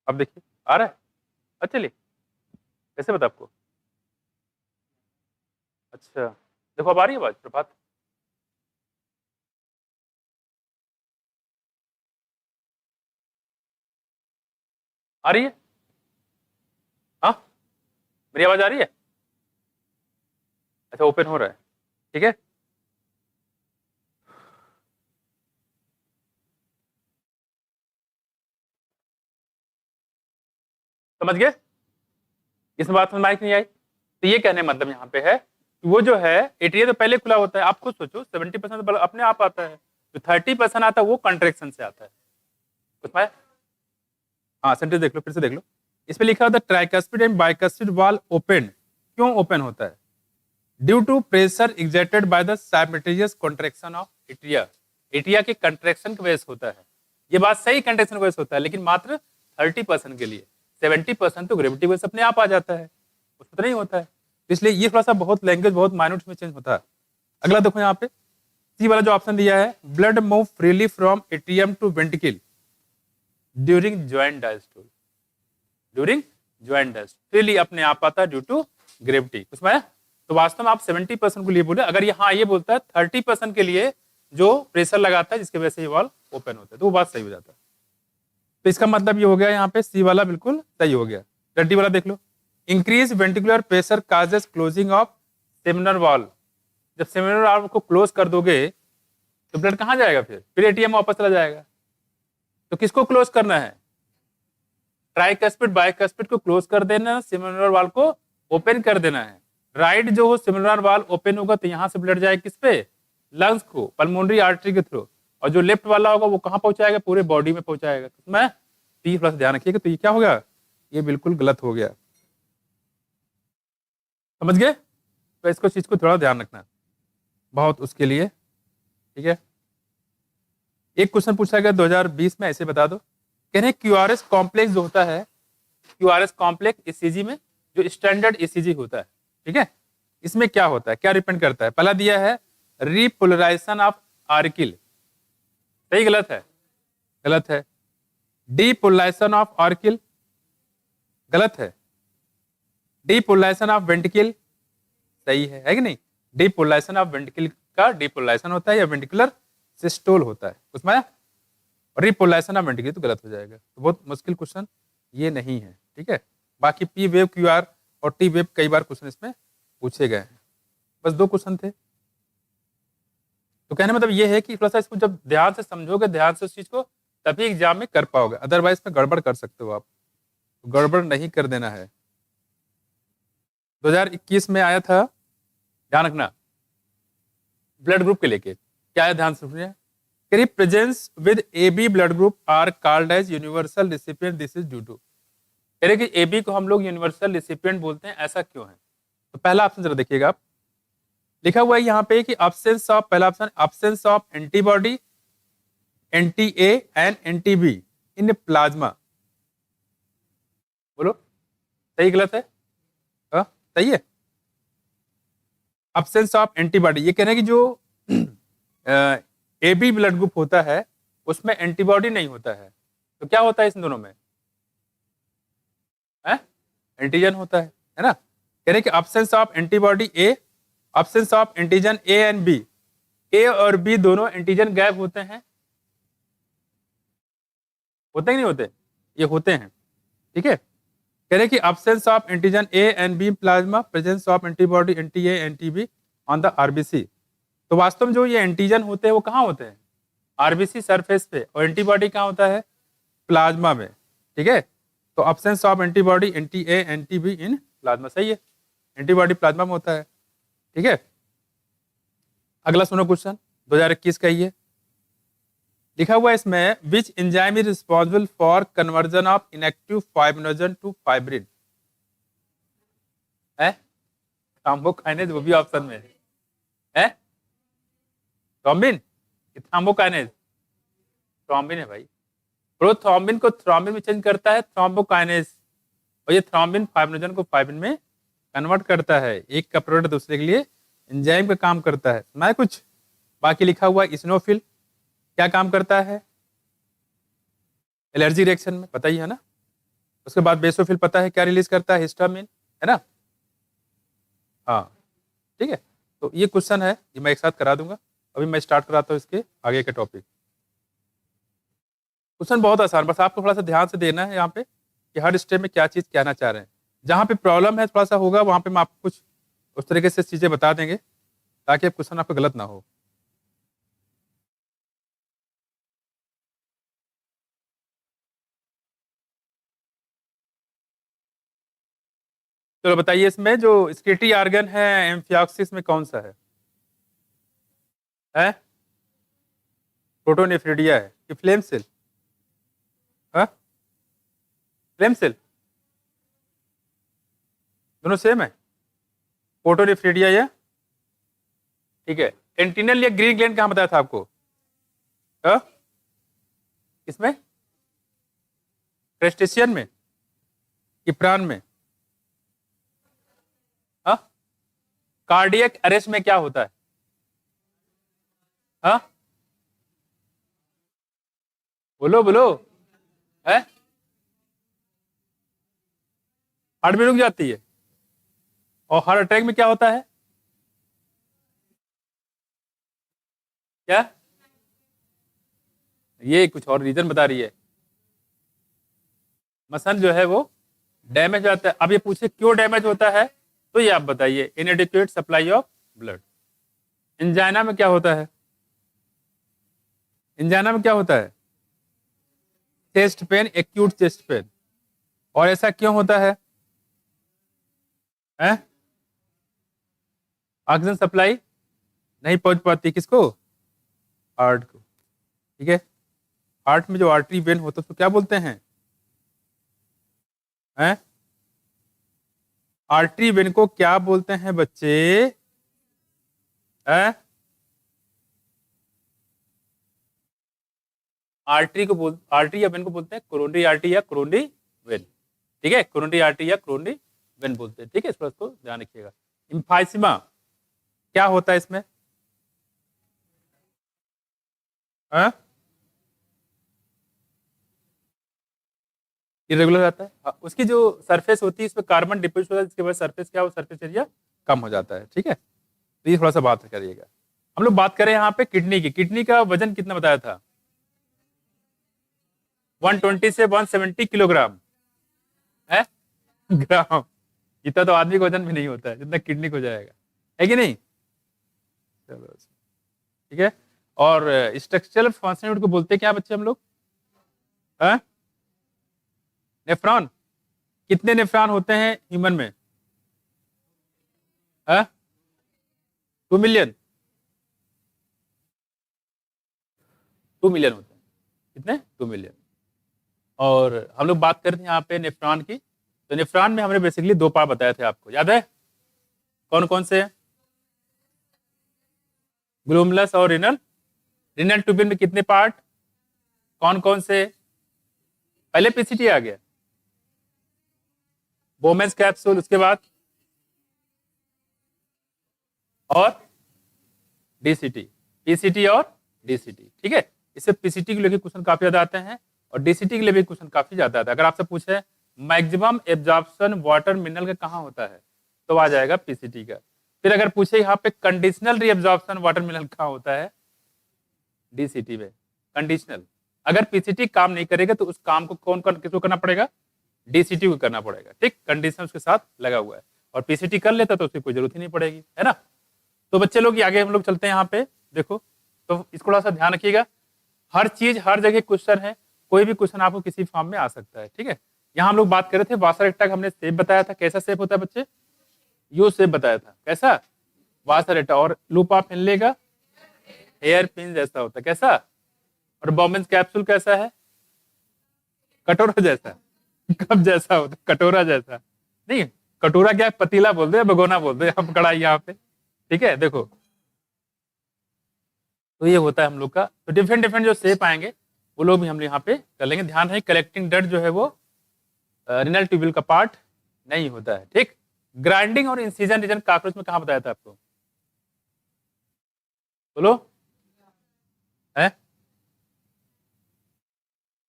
अब देखिए आ रहा है। अच्छा चलिए, कैसे बता आपको? अच्छा, देखो अब आ रही है आवाज प्रभात? आ रही है? हाँ, मेरी आवाज आ रही है? अच्छा, ओपन हो रहा है, ठीक है। समझ गए? इसमें बात समझ में आई कि नहीं आई? तो ये कहने मतलब यहाँ पे है कि वो जो है एटीए तो पहले खुला होता है। आप खुद सोचो 70% अपने आप आता है, जो 30% आता है वो कंट्रेक्शन से आता है। उसमें हाँ सेंटेंस देख लो, फिर से देख लो। इसमें लिखा होता है tricuspid and bicuspid valve open. क्यों ओपन होता है? Due to pressure exerted by the simultaneous contraction of atria. Atria के कंट्रैक्शन की वजह से होता है। ये बात सही, कंट्रैक्शन की वजह से होता है, लेकिन मात्र 30% के लिए। 70% तो ग्रेविटी वजह से अपने आप आ जाता है, उसमें तो नहीं होता है। तो इसलिए ये थोड़ा सा बहुत लैंग्वेज बहुत माइन्यूट में चेंज होता है। अगला देखो यहाँ पे सी वाला जो ऑप्शन दिया है, blood move freely from atrium to ventricle during joint diastole. During joint diastole freely अपने आप आता है ड्यू टू ग्रेविटी। उसमें तो वास्तव में आप 70% के लिए बोले, अगर यहाँ ये बोलता है 30% के लिए जो प्रेशर लगाता है जिसकी वजह से ये वॉल ओपन होता है, तो वो बात सही हो जाता है। तो इसका मतलब ये हो गया यहाँ पे सी वाला बिल्कुल सही हो गया। डी वाला देख लो, increase ventricular pressure causes closing of semilunar valve. जब सेमिनल वॉल को क्लोज कर दोगे तो ब्लड कहाँ जाएगा? फिर एटीएम में वापस चला जाएगा। तो किसको क्लोज करना है? ट्राइकस्पिड बाइकस्पिड को क्लोज कर देना, सेमिनल वॉल को ओपन कर देना है। राइट जो हो सेमिनल वॉल ओपन होगा तो यहां से ब्लड जाएगा किस पे? लंग्स को, पल्मोनरी आर्टरी के थ्रू। और जो लेफ्ट वाला होगा वो कहां पहुंचाएगा? पूरे बॉडी में पहुंचाएगा। मैं थोड़ा सा ध्यान रखिएगा। तो ये क्या होगा? ये बिल्कुल गलत हो गया। समझ गए? तो इसको चीज को थोड़ा ध्यान रखना बहुत उसके लिए, ठीक है। एक क्वेश्चन पूछा गया 2020 में, ऐसे बता दो। कह रहे क्यूआरएस कॉम्प्लेक्स जो होता है, क्यूआरएस कॉम्प्लेक्स ईसीजी में जो स्टैंडर्ड ईसीजी होता है, ठीक है, इसमें क्या होता है, क्या रिपेंड करता है? पहला दिया है रिपोलराइजेशन ऑफ आर्किल। सही गलत है? गलत है। डीपोलराइजेशन ऑफ आर्किल गलत है। डीपोलराइजेशन ऑफ वेंट्रिकल सही है कि नहीं? डीपोलराइजेशन ऑफ वेंट्रिकल का डीपोलराइजेशन होता है या वेंट्रिकुलर सिस्टोल होता है उसमें। रिपोलराइजेशन ऑफ वेंट्रिकल तो गलत हो जाएगा। तो बहुत मुश्किल क्वेश्चन ये नहीं है, ठीक है। बाकी पी वेव क्यू आर और टी वेव कई बार क्वेश्चन इसमें पूछे गए हैं। बस 2 क्वेश्चन थे। तो कहने मतलब ये है कि थोड़ा सा इसको जब ध्यान से समझोगे, ध्यान से उस चीज को, तभी एग्जाम में कर पाओगे। अदरवाइज में गड़बड़ कर सकते हो आप। तो गड़बड़ नहीं कर देना है। 2021 में आया था, ध्यान रखना, ब्लड ग्रुप के लेके क्या है, ध्यान से सुनिए। Presence with A B blood group are called as universal recipient, this is due to. कह रहे कि ए बी को हम लोग यूनिवर्सल रिसिपिएंट बोलते हैं, ऐसा क्यों है? तो पहला ऑप्शन जरा देखिएगा आप, लिखा हुआ है यहाँ पे कि अब्सेंस ऑफ, पहला option absence of antibody anti A and anti be in plasma. बोलो सही गलत है? सही है। अब्सेंस ऑफ एंटीबॉडी, ये कह रहे हैं कि जो ए बी ब्लड ग्रुप होता है उसमें एंटीबॉडी नहीं होता है, तो क्या होता है इन दोनों में? एंटीजन होता है ना। कह रहे हैं कि absence of antibody A, absence of antigen A and B, A और बी दोनों एंटीजन गैप होते हैं। होते हैं कि नहीं होते? ये होते हैं, ठीक है। कह रहे कि absence of antigen A and B plasma, presence of antibody anti A anti B on the RBC. तो वास्तव में जो ये एंटीजन होते हैं वो कहाँ होते हैं? आरबीसी सरफेस पे। और एंटीबॉडी कहाँ होता है? प्लाज्मा में, ठीक है। तो absence of antibody anti A anti be in plasma, सही है। एंटीबॉडी प्लाज्मा में होता है, ठीक है। अगला सुनो क्वेश्चन 2021 का ये लिखा हुआ है इसमें, which enzyme is responsible for conversion of inactive fibrinogen to fibrin? है थ्रोम्बोकाइनेज, वो भी ऑप्शन में है। थ्रोम्बिन, थ्रोम्बोकाइनेज, थ्रोम्बिन है भाई। प्रोथ्रोम्बिन को थ्रोम्बिन में चेंज करता है थ्रोम्बोकाइनेज, और ये थ्रोम्बिन फाइब्रिनोजन को फाइब्रिन में कन्वर्ट करता है। एक का प्रोडक्ट दूसरे के लिए एंजाइम का काम करता है। सुना है कुछ? बाकी लिखा हुआ इसिनोफिल क्या काम करता है? एलर्जी रिएक्शन में, पता ही है ना। उसके बाद बेसोफिल पता है क्या रिलीज करता है, हिस्टामिन, है ना। हाँ ठीक है, तो ये क्वेश्चन है, ये मैं एक साथ करा दूंगा। अभी मैं स्टार्ट कराता हूँ इसके आगे के टॉपिक। क्वेश्चन बहुत आसान, बस आपको थोड़ा सा ध्यान से देना है यहाँ पे कि हर स्टेप में क्या चीज कहना चाह रहे हैं। जहाँ पे प्रॉब्लम है थोड़ा सा होगा, वहां पे मैं आपको कुछ उस तरीके से चीजें बता देंगे ताकि क्वेश्चन आपका गलत ना हो। चलो बताइए, इसमें जो स्केटी आर्गन है एम्फिऑक्सिस में कौन सा है? प्रोटोनेफ्रिडिया है कि फ्लेम सेल? हाँ, फ्लेम सेल, दोनों सेम है। प्रोटोनेफ्रिडिया या, ठीक है। एंटिनल या ग्रीन ग्लैंड कहाँ बताया था आपको? हाँ, किसमें? क्रेस्टेशियन में कि प्राण में? हाँ, कार्डियक अरेस्ट में क्या होता है? हाँ, बोलो बोलो। है, हार्ट में रुक जाती है। और हार्ट अटैक में क्या होता है? क्या? ये कुछ और रीजन बता रही है। मसल जो है वो डैमेज होता है। अब ये पूछे क्यों डैमेज होता है, तो ये आप बताइए। इनएडिक्वेट सप्लाई ऑफ ब्लड। इंजाइना में क्या होता है? इंजाइना में क्या होता है? Chest pain, acute chest pain. और ऐसा क्यों होता है? हैं? ऑक्सीजन सप्लाई नहीं पहुंच पाती, किसको? हार्ट को, ठीक है। हार्ट में जो आर्टरी वेन होता है उसको क्या बोलते हैं? हैं? आर्टरी वेन को क्या बोलते हैं बच्चे? हैं? आर्टरी या वेन को बोलते हैं कोरोनरी आर्टरी या कोरोनरी वेन, ठीक है। कोरोनरी आर्टरी या कोरोनरी वेन बोलते हैं, ठीक है। इस पर तो ध्यान रखिएगा। इम्फाइसिमा क्या होता है इसमें? हाँ, इरेगुलर रहता है। हाँ, उसकी जो सरफेस होती है इसमें कार्बन डिपोजिट होता है, जिसके बाद सरफेस क्या हो, सरफेस एरिया कम हो जाता है, ठीक है। तो ये थोड़ा सा बात करिएगा। हम लोग बात करें यहाँ पे किडनी की। किडनी का वजन कितना बताया था? 120 से 170 किलोग्राम है, ग्राम। इतना तो आदमी का वजन भी नहीं होता है जितना किडनी को जाएगा, है कि नहीं? चलो ठीक है। और स्ट्रक्चरल फंक्शन को बोलते हैं क्या बच्चे हम लोग? हाँ? नेफ्रॉन। कितने नेफ्रॉन होते हैं ह्यूमन में? 2 मिलियन। 2 मिलियन होते हैं। कितने? 2 मिलियन। और हम लोग बात करते हैं यहाँ पे नेफ्रॉन की। तो नेफ्रॉन में हमने बेसिकली 2 पार्ट बताए थे, आपको याद है? कौन कौन से? ग्लोमुलस और रिनल। रिनल ट्यूबिन में कितने पार्ट, कौन कौन से? पहले पीसीटी आ गया, बोमेंस कैप्सूल, उसके बाद और डीसीटी। पीसीटी और डीसीटी, ठीक है। इससे पीसीटी के लिए क्वेश्चन काफी ज्यादा आते हैं और डीसीटी के लिए भी क्वेश्चन काफी ज्यादा आता है। अगर आपसे पूछे मैक्सिमम एब्जॉर्प्शन वाटर मिनरल का कहाँ होता है, तो आ जाएगा पीसीटी का। फिर अगर पूछे यहाँ पे कंडीशनल रीएब्जॉर्प्शन वाटर मिनरल कहाँ होता है, डीसीटी में। कंडीशनल, अगर पीसीटी काम नहीं करेगा तो उस काम को किसको करना पड़ेगा? डीसीटी को करना पड़ेगा, ठीक। कंडीशन उसके साथ लगा हुआ है। और पीसीटी कर लेता तो उसकी कोई जरूरत ही नहीं पड़ेगी, है ना। तो बच्चे लोग आगे हम लोग चलते हैं यहाँ पे, देखो। तो इसको थोड़ा सा ध्यान रखिएगा। हर चीज हर जगह क्वेश्चन है, कोई भी क्वेश्चन आपको किसी फॉर्म में आ सकता है, ठीक है। यहाँ हम लोग बात कर रहे थे वासर रेक्टा का, हमने शेप बताया था। कैसा शेप होता है बच्चे? यू शेप बताया था। कैसा? Vasa recta. और लूप ऑफ हेनले का हेयर पिन जैसा होता है, कैसा? और बॉम्बेन्स कैप्सूल कैसा है? कटोरा जैसा। कप जैसा होता है, कटोरा जैसा नहीं। कटोरा क्या, पतीला बोल दो या भगोना बोल दो, यहाँ कढ़ाई यहाँ पे, ठीक है। देखो, तो ये होता है हम लोग का। तो डिफरेंट डिफरेंट जो शेप आएंगे वो लोग भी हम यहाँ पे कर लेंगे। ध्यान है, कलेक्टिंग डट जो है वो रिनल ट्यूब्यूल का पार्ट नहीं होता है, ठीक। ग्राइंडिंग और इंसिजन रीजन कॉकरोच में कहाँ बताया था आपको? बोलो। है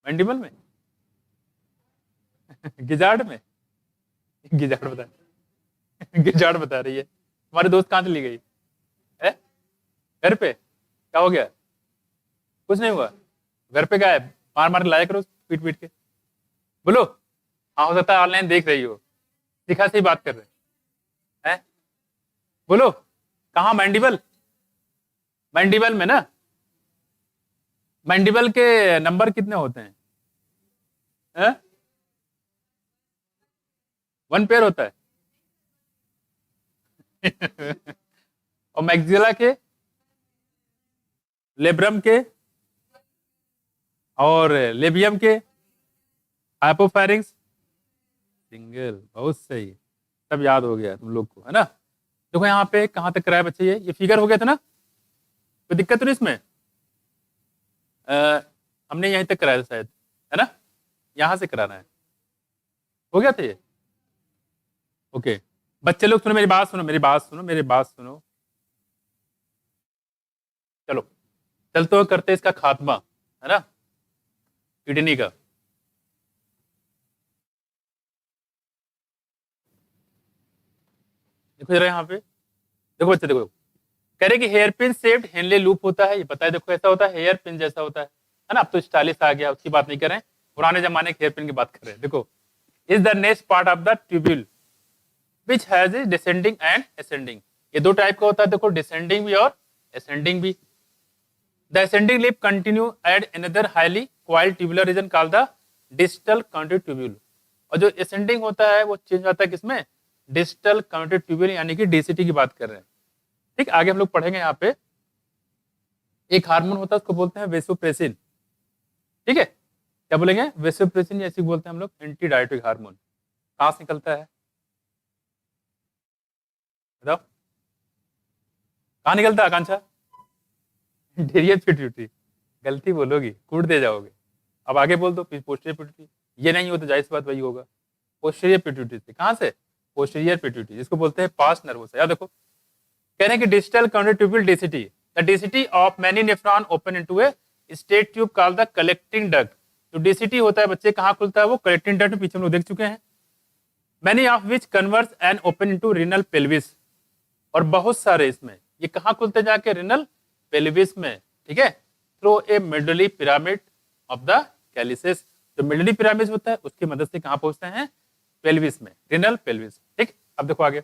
मैंडिबल में? गिजार्ड में? गिजार्ड बता गिजार्ड बता रही है। तुम्हारी दोस्त कहाँ चली गई है? घर पे? क्या हो गया? कुछ नहीं हुआ? घर पे गायब? मार मार के लाया करो पीट पीट के। बोलो। हाँ, हो सकता है ऑनलाइन देख रही हो, दिखा से ही बात कर रहे हैं। बोलो। कहाँ? मैंडिबल? मैंडिबल में ना? मैंडिबल के नंबर कितने होते हैं? 1 पेयर होता है। और मैक्सिला के, लेब्रम के और लेबियम के, हाइपोफैरिंग्स, सिंगल। बहुत सही, सब याद हो गया तुम लोग को, है ना? देखो यहाँ पे कहाँ तक कराया बच्चे, ये फिगर हो गया था ना? कोई दिक्कत तो नहीं इसमें? हमने यहीं तक कराया था शायद, है ना? यहाँ से कराना है। हो गया था ये? ओके। बच्चे लोग सुनो, मेरी बात सुनो, मेरी बात सुनो, मेरी बात सुनो। चलो चलते हुए करते इसका खात्मा, है ना, किडनी का। देखो जरा यहाँ पे, देखो बच्चे देखो, कह रहे कि hairpin shaped Henle loop होता है, ये पता है। देखो ऐसा होता है, हेयर पिन जैसा होता है ना? अब तो स्टाइलिश आ गया, उसकी बात नहीं करें, पुराने जमाने के हेयर पिन की बात कर रहे हैं। देखो, is the next part of the tubule which has descending and ascending. ये दो टाइप का होता है, देखो, डिसेंडिंग भी और असेंडिंग भी। The ascending lip continue at another highly coiled tubular region called the distal convoluted tubule। और जो असेंडिंग होता है वो चेंज होता है किसमें? डिस्टल कम्यूटेड ट्यूब्यूल, यानी कि डीसीटी की बात कर रहे हैं। ठीक, आगे हम लोग पढ़ेंगे। यहाँ पे एक हार्मोन होता है, उसको बोलते हैं वेसोप्रेसिन। ठीक है, क्या बोलेंगे? वेसोप्रेसिन, ऐसे बोलते हैं हम लोग, एंटी डायरेटिक हार्मोन। कहाँ से निकलता है बताओ? कहाँ निकलता है आकांक्षा? Darier pituitary. गलती बोलोगी, कूट दे जाओगे। अब आगे बोल दो, पोस्टीरियर पिट्यूटरी। ये नहीं हो तो जाहिर सी बात वही होगा, पोस्टीरियर पिट्यूटरी से। कहाँ से? पोस्टीरियर पिट्यूटरी, जिसको बोलते हैं पास नर्वस। याद देखो, कह रहे हैं कि digital commuted tubule DCT, the DCT of many nephron open into A state tube called the collecting duct. जो डीसीटी होता है बच्चे, कहाँ खुलता है वो? कलेक्टिंग डक्ट में, पीछे हम लोग देख चुके हैं। Many of which converse and open into renal pelvis. और बहुत सारे इसमें, ये कहाँ खुलते जाके? रिनल पेल्विस में। ठीक है, through a medullary pyramid of the calyces. जो मिडली पिरामिड होता है उसकी मदद से कहाँ पहुंचते हैं? पेल्विस में, रिनल पेल्विस। ठीक, अब देखो आगे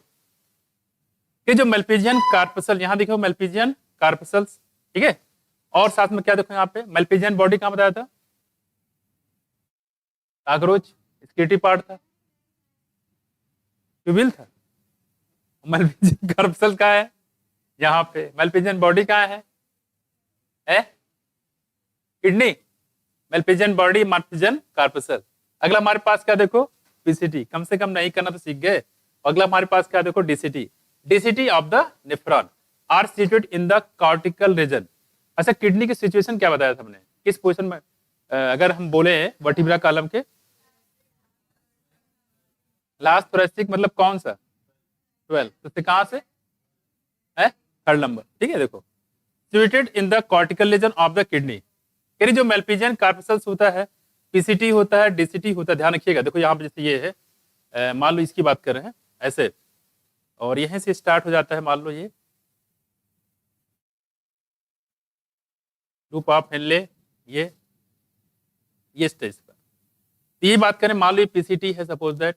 कि जो मेल्पिजियन कार्पसल, यहां देखो मेल्पिजियन कार्पसल्स। ठीक है, और साथ में क्या देखो यहाँ पे, मेल्पिजियन बॉडी कहाँ बताया था? काकरोच, स्केटी पार्ट था, ट्यूबिल था। मेल्पिजियन कार्पसल कहाँ है? यहाँ पे। मेल्पिजियन बॉडी कहाँ है? किडनी। मेल्पिजियन body, मेल्पिजियन corpuscle. अगला हमारे पास क्या देखो? पीसीटी। कम से कम नहीं करना तो सीख गए। अगला हमारे पास क्या देखो? DCT. DCT of the nephron are situated in the cortical region. अच्छा, किडनी की सिचुएशन क्या बताया था हमने? किस पोजीशन में? अगर हम बोले वर्टिब्रा कॉलम के लास्ट थोरेसिक, मतलब कौन सा? 12, तो कहां से है? 3rd number. ठीक है, देखो, situated in the cortical region of the kidney. यानी जो मेल्पिजियन कार्पसल्स होता है, पीसीटी होता है, डीसीटी होता है। ध्यान रखिएगा, देखो यहाँ पे जैसे ये है, मान लो इसकी बात कर रहे हैं ऐसे, और यहीं से स्टार्ट हो जाता है, मान लो लूप ऑफ हेनले, ये स्टेज पर। तो ये बात करें, मान लो ये पीसीटी है, सपोज दैट,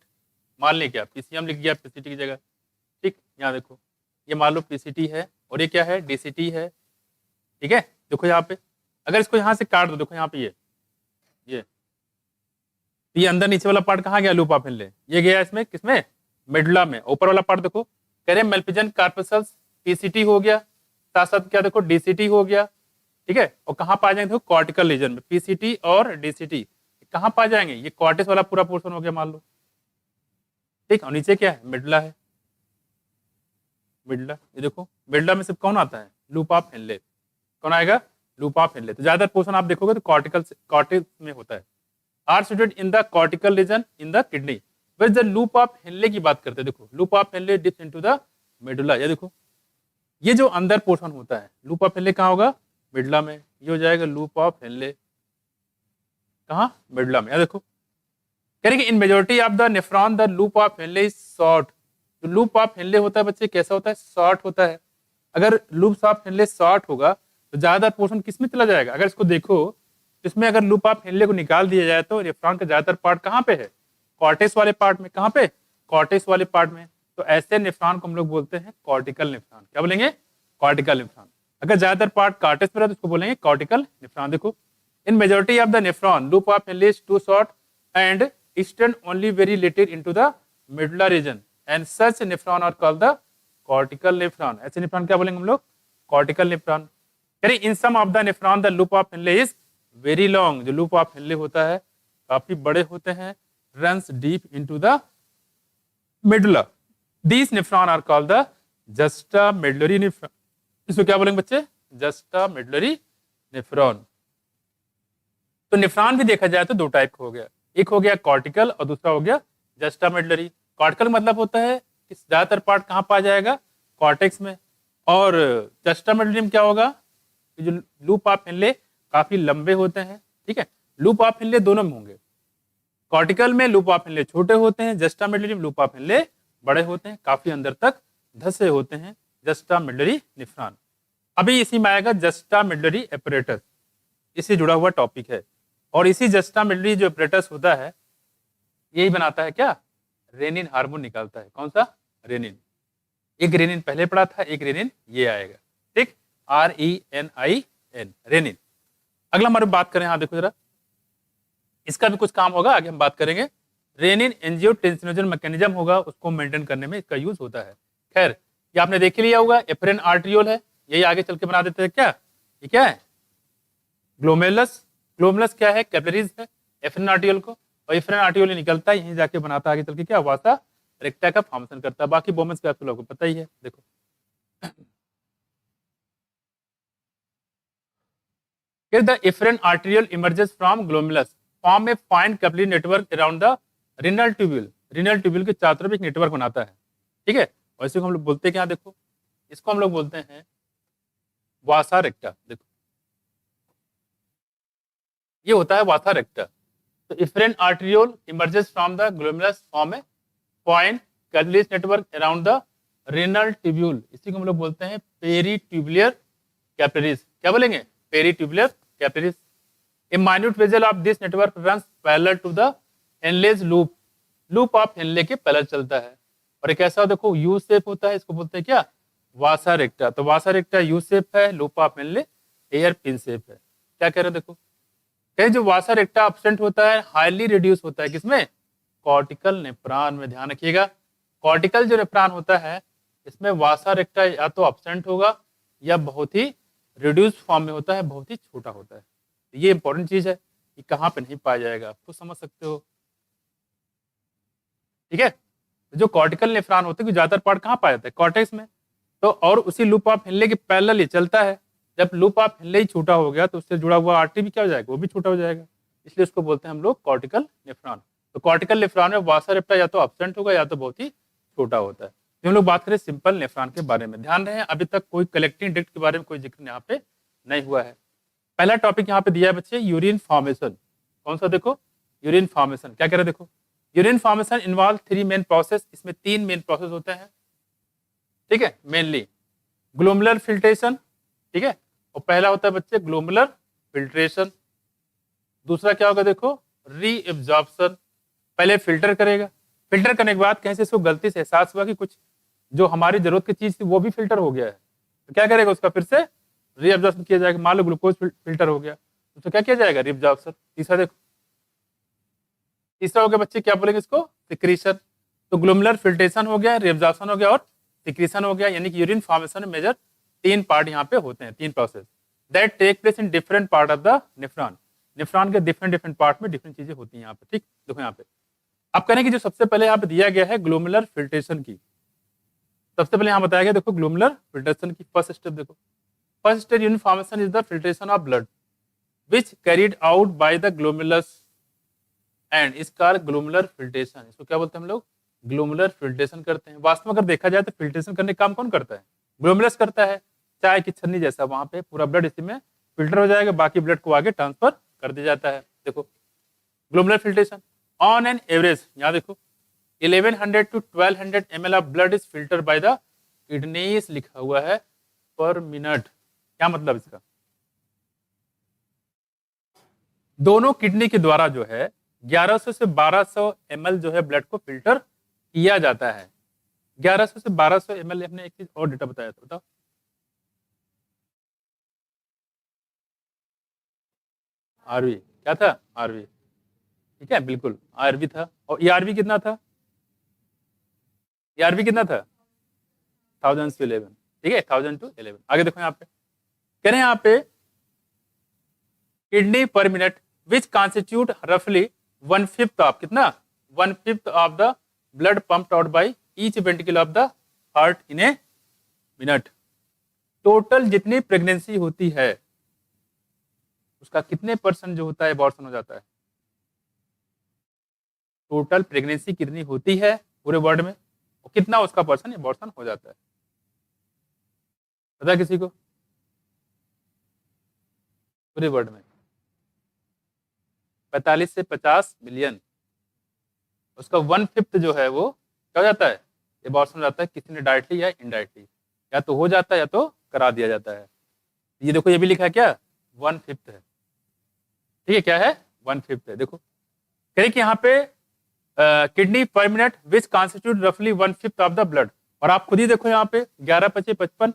मान लें क्या पीसीएम लिख गया पीसीटी की जगह। ठीक, यहाँ देखो, ये मान लो पीसीटी है और ये क्या है? डीसीटी है। ठीक है, देखो यहाँ पे, अगर इसको यहाँ से काट दो, देखो यहाँ पे ये अंदर नीचे वाला पार्ट कहाँ गया? लूप ऑफ हेनले, ये गया इसमें, किसमें? मिडला में। ऊपर वाला पार्ट देखो, कह रहे मेल्पिजियन कार्पसल्स, पीसीटी हो गया, साथ साथ क्या देखो? डीसीटी हो गया। ठीक है, और कहाँ पा जाएंगे? देखो कॉर्टिकल रीजन में। पीसीटी और डीसीटी कहाँ पा जाएंगे? ये कॉर्टिस वाला पूरा पोर्शन हो गया मान लो। ठीक, और नीचे क्या है? मिडला है। मिडला, ये देखो, मिडला में सिर्फ कौन आता है? Loop of Henley. कौन आएगा? Loop of Henley. तो ज्यादातर पोर्शन आप देखोगे तो कॉर्टिस में होता है। Are situated in the cortical region in the kidney. बस द लूप ऑफ हेनले की बात करते हैं, देखो, loop of Henle dips into the medulla. ये देखो, ये जो अंदर पोर्शन होता है, लूप ऑफ हेनले कहाँ होगा? मिडला में। ये हो जाएगा लूप ऑफ हेनले, कहाँ? मिडला में। देखो, कह रहे कि in majority of the nephron the loop of Henle is short. जो लूप ऑफ हेनले होता है बच्चे कैसा होता है, शॉर्ट होता है। अगर लूप ऑफ हेनले शॉर्ट होगा तो ज्यादातर पोर्शन किस में चला जाएगा, अगर इसको देखो इसमें अगर लूप ऑफ हेनले को निकाल दिया जाए तो नेफ्रॉन का ज्यादातर पार्ट कहाँ पे है, कॉर्टेक्स वाले पार्ट में। कहाँ पे, कॉर्टेक्स वाले पार्ट में। तो ऐसे नेफ्रॉन को हम लोग बोलते हैं कॉर्टिकल नेफ्रॉन। क्या बोलेंगे, कॉर्टिकल नेफ्रॉन। अगर ज्यादातर पार्ट कॉर्टेक्स में रहे तो उसको बोलेंगे कॉर्टिकल नेफ्रॉन। देखो in majority of the nephron loop of Henle is too short and extend only very little into the medulla region and such nephron are called the cortical nephron। ऐसे nephron क्या बोलेंगे हम लोग, cortical nephron। करें in some of the nephron the loop of Henle is very long। जो loop of Henle होता है काफी बड़े होते हैं, runs deep into the medulla। These nephron are called the juxtamedullary nephron। इसको क्या बोलेंगे बच्चे, juxtamedullary nephron। तो नेफ्रॉन भी देखा जाए तो दो टाइप का हो गया, एक हो गया कॉर्टिकल और दूसरा हो गया जस्टामेडुलरी। कॉर्टिकल मतलब होता है कि ज्यादातर पार्ट कहाँ पाया जाएगा, कॉर्टेक्स में। और जस्टामेडुलरी में क्या होगा, जो लूप ऑफ हेनले काफी लंबे होते हैं। ठीक है, लूप ऑफ हेनले दोनों में होंगे। कॉर्टिकल में लूप ऑफ हेनले छोटे होते हैं, जस्टामेडुलरी में लूप ऑफ हेनले बड़े होते हैं, काफी अंदर तक धसे होते हैं, जस्टामेडुलरी नेफ्रॉन। अभी इसी में आएगा जस्टामेडुलरी एपरेटस, इससे जुड़ा हुआ टॉपिक है। और इसी जस्टामेडुलरी जो एपरेटस होता है यही बनाता है क्या, रेनिन हार्मोन निकालता है। कौन सा, रेनिन। एक रेनिन पहले पढ़ा था, एक रेनिन ये आएगा। ठीक, RENIN, रेनिन। अगला हमारे बात करें, हाँ देखो जरा, इसका भी कुछ काम होगा, आगे हम बात करेंगे। रेनिन एंजियोटेंसिनोजन मैकेनिज्म होगा, उसको मेंटेन करने में इसका यूज होता है। खैर ये आपने देख लिया होगा, एफरेन आर्ट्रियोल है, यही आगे चल के बना देते हैं क्या, ये क्या है, ग्लोमेरुलस। ग्लोमेरुलस क्या है, कैपिलरीज है एफरेन आर्ट्रियोल को, और एफरेन आर्ट्रियोल निकलता है यहीं जाके बनाता है आगे चल के क्या, वासा रेक्टा का फॉर्मेशन करता है। बाकी बोमेंस का आपको लोगों को पता ही है। देखो the efferent arteriole emerges from glomerulus form a fine capillary network around the renal tubule। renal tubule के चारों तरफ एक नेटवर्क बनाता है। ठीक है, और इसी को हम लोग बोलते हैं क्या, देखो इसको हम लोग बोलते हैं वासा रेक्टा। देखो ये होता है वासा रेक्टा। तो efferent arteriole emerges from the glomerulus form a fine capillary network around the renal tubule। इसी को हम लोग बोलते हैं पेरीट्यूबुलर कैपिलरीज। क्या बोलेंगे, peritubular capillaries. A minute vessel of this network runs parallel to the Henle's loop। Loop of Henley के parallel चलता है। और एक ऐसा देखो यू शेप होता है, इसको बोलते हैं क्या, वासा रेक्टा। तो वासा रेक्टा यू शेप है, loop of Henley air pin shape है। क्या कह रहे हैं, देखो कहीं जो वासा रेक्टा एब्सेंट होता है, हाईली रिड्यूस होता है किसमें, कॉर्टिकल नेफ्रॉन में। ध्यान रखिएगा, कॉर्टिकल जो नेफ्रॉन होता है इसमें वासा रेक्टा या तो एब्सेंट होगा या बहुत ही रिड्यूस फॉर्म में होता है, बहुत ही छोटा होता है। ये इंपॉर्टेंट चीज है, ये कहाँ पे नहीं पाया जाएगा, आप खुद समझ सकते हो। ठीक है, जो कॉर्टिकल नेफ्रॉन होते हैं ज्यादातर पार्ट कहाँ पाया जाता है, कॉर्टेक्स में। तो और उसी लूप ऑफ हेनले के पैरेलल ही चलता है। जब लूप ऑफ हेनले ही छोटा हो गया तो उससे जुड़ा हुआ आर्टरी भी क्या हो जाएगा, वो भी छोटा हो जाएगा। इसलिए उसको बोलते हैं हम लोग कॉर्टिकल नेफ्रॉन। तो कॉर्टिकल नेफ्रॉन में वासा रेक्टा या तो एब्सेंट होगा या तो बहुत ही छोटा होता है। हम लोग बात करें सिंपल नेफ्रॉन के बारे में, ध्यान रहे अभी तक कोई कलेक्टिंग डक्ट के बारे में कोई जिक्र यहाँ पे नहीं हुआ है। पहला टॉपिक यहाँ पे दिया है बच्चे, यूरिन फॉर्मेशन। कौन सा, देखो यूरिन फॉर्मेशन। क्या कह रहे, देखो urine formation involve 3 main process. इसमें 3 मेन प्रोसेस होते हैं। ठीक है, मेनली ग्लोमुलर फिल्ट्रेशन। ठीक है, और पहला होता है बच्चे ग्लोमुलर फिल्ट्रेशन। दूसरा क्या होगा, देखो रीएब्जॉर्प्शन। पहले फिल्टर करेगा, फिल्टर करने के बाद कहीं से इसको गलती से एहसास हुआ कि कुछ जो हमारी जरूरत की चीज थी वो भी फिल्टर हो गया है, तो क्या करेगा, उसका फिर से रीअब्जॉर्प्शन किया जाएगा। मान लो ग्लूकोज फिल्टर हो गया तो क्या किया जाएगा, रीअब्जॉर्प्शन। तीसरा देखो, तीसरा हो गया बच्चे क्या बोलेंगे इसको, सिक्रीशन। तो ग्लोमुलर फिल्ट्रेशन हो गया, रीअब्जॉर्प्शन हो गया और सिक्रीशन हो गया। यानी कि यूरिन फॉर्मेशन मेजर 3 पार्ट यहाँ पे होते हैं, 3 process that take place in different part of the nephron. Nephron के डिफरेंट पार्ट में डिफरेंट चीजें होती हैं यहाँ पे। ठीक, देखो यहाँ पे आप कहें कि जो सबसे पहले यहाँ पे दिया गया है ग्लोमुलर फिल्ट्रेशन की, सबसे पहले यहाँ बताया गया, देखो ग्लोमुलर फिल्ट्रेशन की फर्स्ट स्टेप देखो। First step urine formation is the filtration of blood which carried out by the glomerulus and is called glomerular filtration. इसको क्या बोलते हैं हम लोग, ग्लोमुलर फिल्ट्रेशन करते हैं। वास्तव में अगर देखा जाए तो फिल्ट्रेशन करने का काम कौन करता है, ग्लोमुलस करता है। चाय की छन्नी जैसा, वहां पे पूरा ब्लड इसी में फिल्टर हो जाएगा, बाकी ब्लड को आगे ट्रांसफर कर दिया जाता है। देखो glomerular filtration. On an average, यहाँ देखो 1100 to 1200 ml of blood is filter by the kidneys लिखा हुआ है पर मिनट। क्या मतलब इसका? दोनों किडनी के द्वारा जो है 1100 से 1200 ml जो है ब्लड को फिल्टर किया जाता है। 1100 से 1200 ml। हमने एक चीज और डेटा बताया था, बताओ। आरवी क्या था? आरवी, ठीक है, बिल्कुल आरवी था। और ये आरवी कितना था? ये आरवी कितना था? 1000 to 11, ठीक है, 1000 to 11। आगे देखो यहाँ पे कह रहे हैं यहाँ पे किडनी पर मिनट विच कॉन्स्टिट्यूट रफली 1/5 ऑफ, कितना? 1/5 of the blood pumped out by each ventricle of the heart in a minute. Total जितनी प्रेगनेंसी होती है उसका कितने % जो होता है अबॉर्शन हो जाता है? टोटल प्रेगनेंसी कितनी होती है पूरे वर्ल्ड में और कितना उसका % अबॉर्शन हो जाता है? पता है किसी को? पूरे वर्ल्ड में 45 से 50 मिलियन। उसका 1/5 जो है वो क्या हो जाता है? अबॉर्शन हो जाता है, किसी ने डायरेक्टली या इनडायरेक्टली, या तो हो जाता है या तो करा दिया जाता है। ये देखो ये भी लिखा है क्या? 1/5 है, ठीक है, क्या है? 1/5 है। देखो कह रहे कि यहाँ पे किडनी पर मिनट विच कॉन्स्टिट्यूट रफली 1/5 ऑफ द ब्लड। और आप खुद ही देखो यहाँ पे 11 × 5 = 55,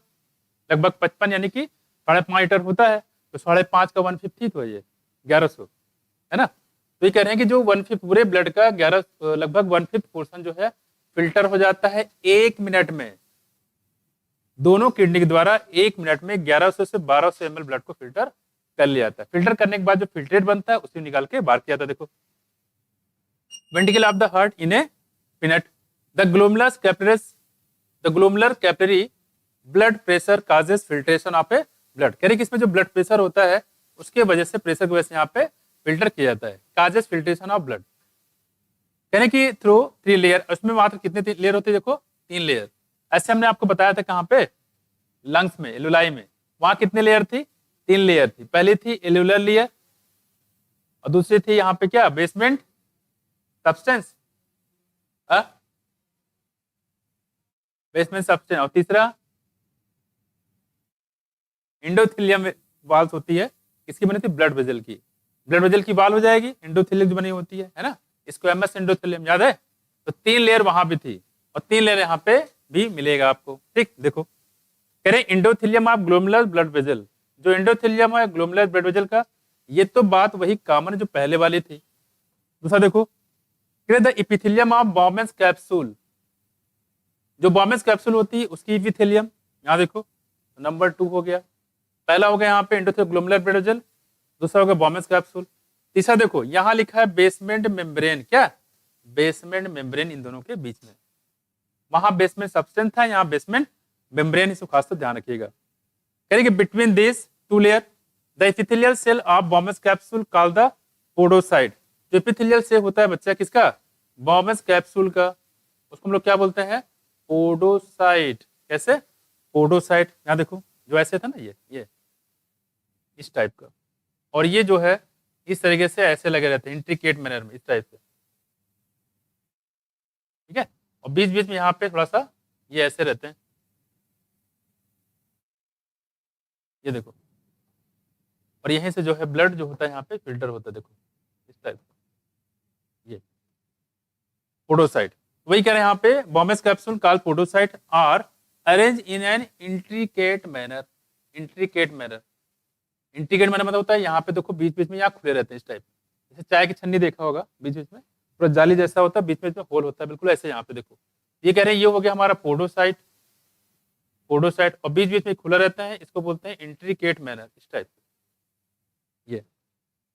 लगभग 55 यानी कि 5.5 लीटर होता है, तो 5.5 का 1/5 ही तो है ये 1100, है ना। तो ये कह रहे हैं कि जो 1/5 पूरे ब्लड का 11 लगभग 1/5 पोर्शन जो है फिल्टर हो जाता है 1 मिनट में। दोनों किडनी के द्वारा 1 मिनट में 1100 से 1200 ml ब्लड को फिल्टर कर लिया जाता है। फिल्टर करने के बाद जो फिल्ट्रेट बनता है उसे निकाल के बाहर किया जाता है। देखो ventricle of the heart in a minute, the glomerular capillary blood pressure causes filtration of A blood. कह रहे कि इसमें जो ब्लड प्रेशर होता है उसके वजह से, प्रेशर की वजह से यहाँ पे फिल्टर किया जाता है, काजेस फिल्ट्रेशन ऑफ ब्लड। कहने की थ्रू 3 लेयर, उसमें मात्र कितने लेयर होते हैं? देखो 3 लेयर। ऐसे हमने आपको बताया था कहाँ पे? लंग्स में, एलुलाई में, वहां कितने लेयर थी? 3 लेयर थी। पहली थी एलुलर लेयर और दूसरी थी यहाँ पे क्या? बेसमेंट सब्सटेंस, बेसमेंट सब्सटेंस, और तीसरा एंडोथेलियम वॉल्स होती है। किसकी बनी थी? ब्लड वेजल की। ब्लड वेजल की वॉल हो जाएगी, एंडोथेलियम बनी होती है ना, इसको एमएस एंडोथेलियम याद है। तो 3 लेयर वहां भी थी और 3 लेयर यहाँ पे भी मिलेगा आपको, ठीक। देखो कह रहे endothelium of glomerular blood vessel, जो एंडोथेलियम है ग्लोमुलर ब्लड वेजल का, ये तो बात वही कॉमन जो पहले वाली थी। दूसरा देखो the epithelium of Bowman's capsule, जो बॉमेंस कैप्सूल होती है उसकी इपिथेलियम, यहाँ देखो नंबर 2 हो गया। पहला हो गया यहाँ पे एंडोथेलियम ग्लोमुलर ब्लड वेजल, दूसरा हो गया बॉमेंस कैप्सूल। तीसरा देखो यहाँ लिखा है बेसमेंट मेम्ब्रेन, क्या? बेसमेंट मेम्ब्रेन इन दोनों के बीच में, वहां बेसमेंट सब्सटेंस था, यहाँ बेसमेंट मेम्ब्रेन, इसको खास तो ध्यान रखिएगा। कहेंगे between this 2 layer the epithelial cell of Bowman's capsule called the podocyte. जो एपिथेलियल सेल होता है बच्चा किसका? बॉमेंस कैप्सूल का, उसको हम लोग क्या बोलते हैं? पोडोसाइट। कैसे? पोडोसाइट। यहाँ देखो जो ऐसे था ना, ये इस टाइप का, और ये जो है इस तरीके से ऐसे लगे रहते हैं इंट्रिकेट मैनर में, इस टाइप से, ठीक है। और बीच बीच में यहाँ पे थोड़ा सा ये ऐसे रहते हैं, ये देखो, और यहीं से जो है ब्लड जो होता है यहाँ पे फिल्टर होता है, देखो इस टाइप, ये पोडोसाइट। वही कह रहे हैं यहाँ पे Bowman's capsule called podocyte are arrange in an intricate manner. Intricate manner, intricate manner मतलब होता है यहाँ पे देखो बीच बीच में यहाँ खुले रहते हैं इस टाइप, जैसे चाय की छन्नी देखा होगा, बीच बीच में पूरा जाली जैसा होता है, बीच बीच में होल होता है, बिल्कुल ऐसे यहाँ पे देखो। ये कह रहे हैं ये हो गया हमारा पोडोसाइट, पोडोसाइट, और बीच बीच में खुला रहता है, इसको बोलते हैं इंट्रिकेट मैनर, इस टाइप से, ये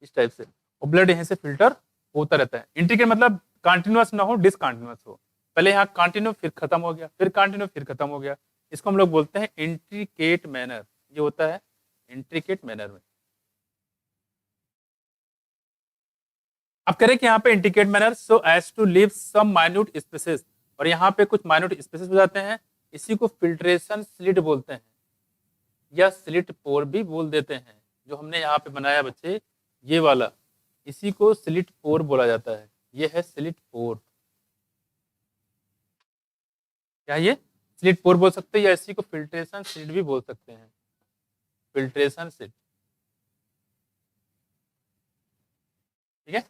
इस टाइप से, और ब्लड यहाँ से फिल्टर होता रहता है। इंट्रिकेट मतलब कंटिन्यूअस ना हो, डिसकंटिन्यूअस हो, पहले यहाँ कंटिन्यू फिर खत्म हो गया, फिर कंटिन्यू फिर खत्म हो गया, इसको हम लोग बोलते हैं इंट्रिकेट मैनर। ये होता है इंट्रिकेट मैनर में। अब करें कि यहाँ पे intricate manner so as to leave some minute spaces, और यहाँ पे कुछ माइन्यूट स्पेसेस हो जाते हैं, इसी को फिल्ट्रेशन स्लिट बोलते हैं या स्लिट पोर भी बोल देते हैं। जो हमने यहाँ पे बनाया बच्चे ये वाला, इसी को स्लिट पोर बोला जाता है, ये है स्लिट पोर। क्या ये स्लिट पोर बोल सकते हैं या इसी को फिल्ट्रेशन स्लिट भी बोल सकते हैं, फिल्ट्रेशन स्लिट। ठीक है,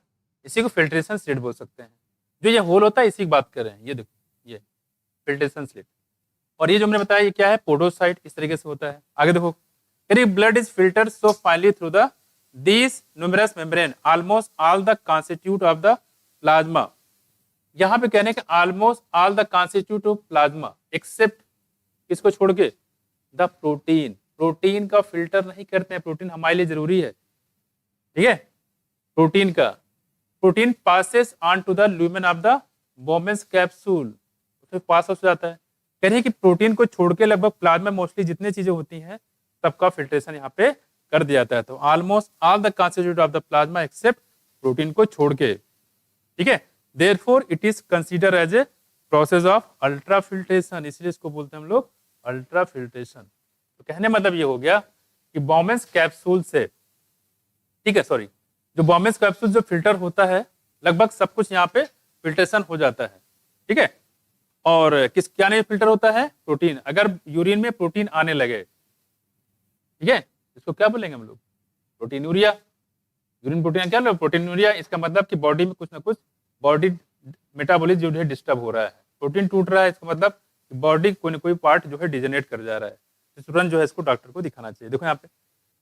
इसी को फिल्ट्रेशन स्लिट बोल सकते हैं। जो ये होल होता है इसी की बात कर रहे हैं, ये देखो ये फिल्ट्रेशन स्लिट। और ये जो हमने बताया ये क्या है, पोडोसाइट, इस तरीके से होता है। आगे देखो, blood is filtered so finally through the this numerous membrane almost all the constituent of the plasma. यहाँ पे कहने के almost all the constituent of plasma except, किसको छोड़ के, द प्रोटीन। प्रोटीन का फिल्टर नहीं करते हैं, प्रोटीन हमारे लिए जरूरी है। ठीक है, प्रोटीन का, protein passes on to the lumen of the Bowman's capsule, उसमें पास हो जाता है। कह रहे हैं कि प्रोटीन को छोड़ के लगभग प्लाज्मा मोस्टली जितनी चीजें होती हैं सबका फिल्ट्रेशन यहाँ पे कर दिया जाता है। तो almost all the constituent of the plasma except protein को छोड़ के। ठीक है, therefore it is consider as a process of ultra filtration, इसलिए इसको बोलते हैं हम लोग अल्ट्रा फिल्ट्रेशन। तो कहने मतलब ये हो गया कि बोमेंस कैप्सूल से, ठीक है सॉरी, जो बोमेंस कैप्सूल जो फिल्टर होता है लगभग सब कुछ यहाँ पे फिल्ट्रेशन हो जाता है। ठीक है, और किस क्या नहीं फिल्टर होता है, प्रोटीन। अगर यूरिन में प्रोटीन आने लगे, ठीक है, इसको क्या बोलेंगे हम लोग, प्रोटीन यूरिया। यूरिन प्रोटीन क्या लोग, प्रोटीन यूरिया। इसका मतलब कि बॉडी में कुछ ना कुछ बॉडी मेटाबॉलिज्म जो है डिस्टर्ब हो रहा है, प्रोटीन टूट रहा है, इसका मतलब बॉडी कोई ना कोई पार्ट जो है डिजेनरेट कर जा रहा है। तो तुरंत जो है इसको डॉक्टर को दिखाना चाहिए। देखो यहाँ पे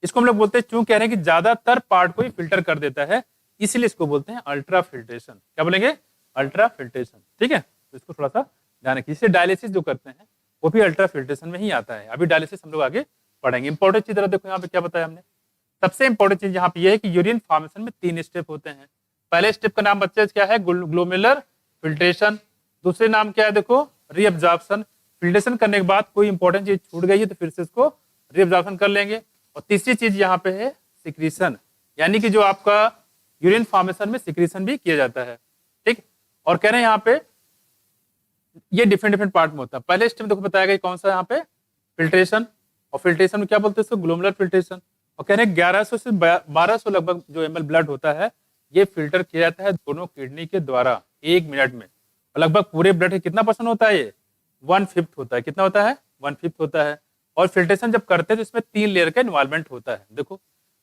इसको हम लोग बोलते हैं, क्यों कह रहे हैं कि ज्यादातर पार्ट को ही फिल्टर कर देता है, इसीलिए इसको बोलते हैं अल्ट्रा फिल्ट्रेशन। क्या बोलेंगे, अल्ट्रा फिल्ट्रेशन। ठीक है, तो इसको थोड़ा सा ध्यान रखिए। इससे डायलिसिस जो करते हैं वो भी अल्ट्रा फिल्ट्रेशन में ही आता है। अभी डायलिसिस हम लोग आगे पढ़ेंगे। इंपॉर्टेंट चीज देखो यहाँ पे क्या बताया हमने, सबसे इंपॉर्टेंट चीज यहाँ पे ये है कि यूरिन फॉर्मेशन में 3 स्टेप होते हैं। पहले स्टेप का नाम बच्चे क्या है, ग्लोमेरुलर फिल्ट्रेशन। दूसरे नाम क्या है, देखो रीअब्जॉर्प्शन। फिल्ट्रेशन करने के बाद कोई इंपॉर्टेंट चीज छूट गई है तो फिर से इसको रीअब्जॉर्प्शन कर लेंगे। और तीसरी चीज यहाँ पे है सिक्रीशन, यानी कि जो आपका यूरिन फॉर्मेशन में सिक्रीशन भी किया जाता है। ठीक, और कह रहे हैं यहाँ पे ये डिफरेंट पार्ट में होता है। पहले स्टेप देखो बताया गया कौन सा, यहाँ पे फिल्ट्रेशन। और फिल्ट्रेशन में क्या बोलते हैं इसको, ग्लोमेरुलर फिल्ट्रेशन। और कह रहे हैं 1100 से 1200 लगभग जो ml ब्लड होता है ये फिल्टर किया जाता है दोनों किडनी के द्वारा 1 मिनट में। और लगभग पूरे ब्लड का कितना % होता है, ये 1/5 होता है। कितना होता है, 1/5 होता है। और फिल्ट्रेशन जब करते हैं तो इसमें 3 लेयर का इन्वॉल्वमेंट होता है। देखो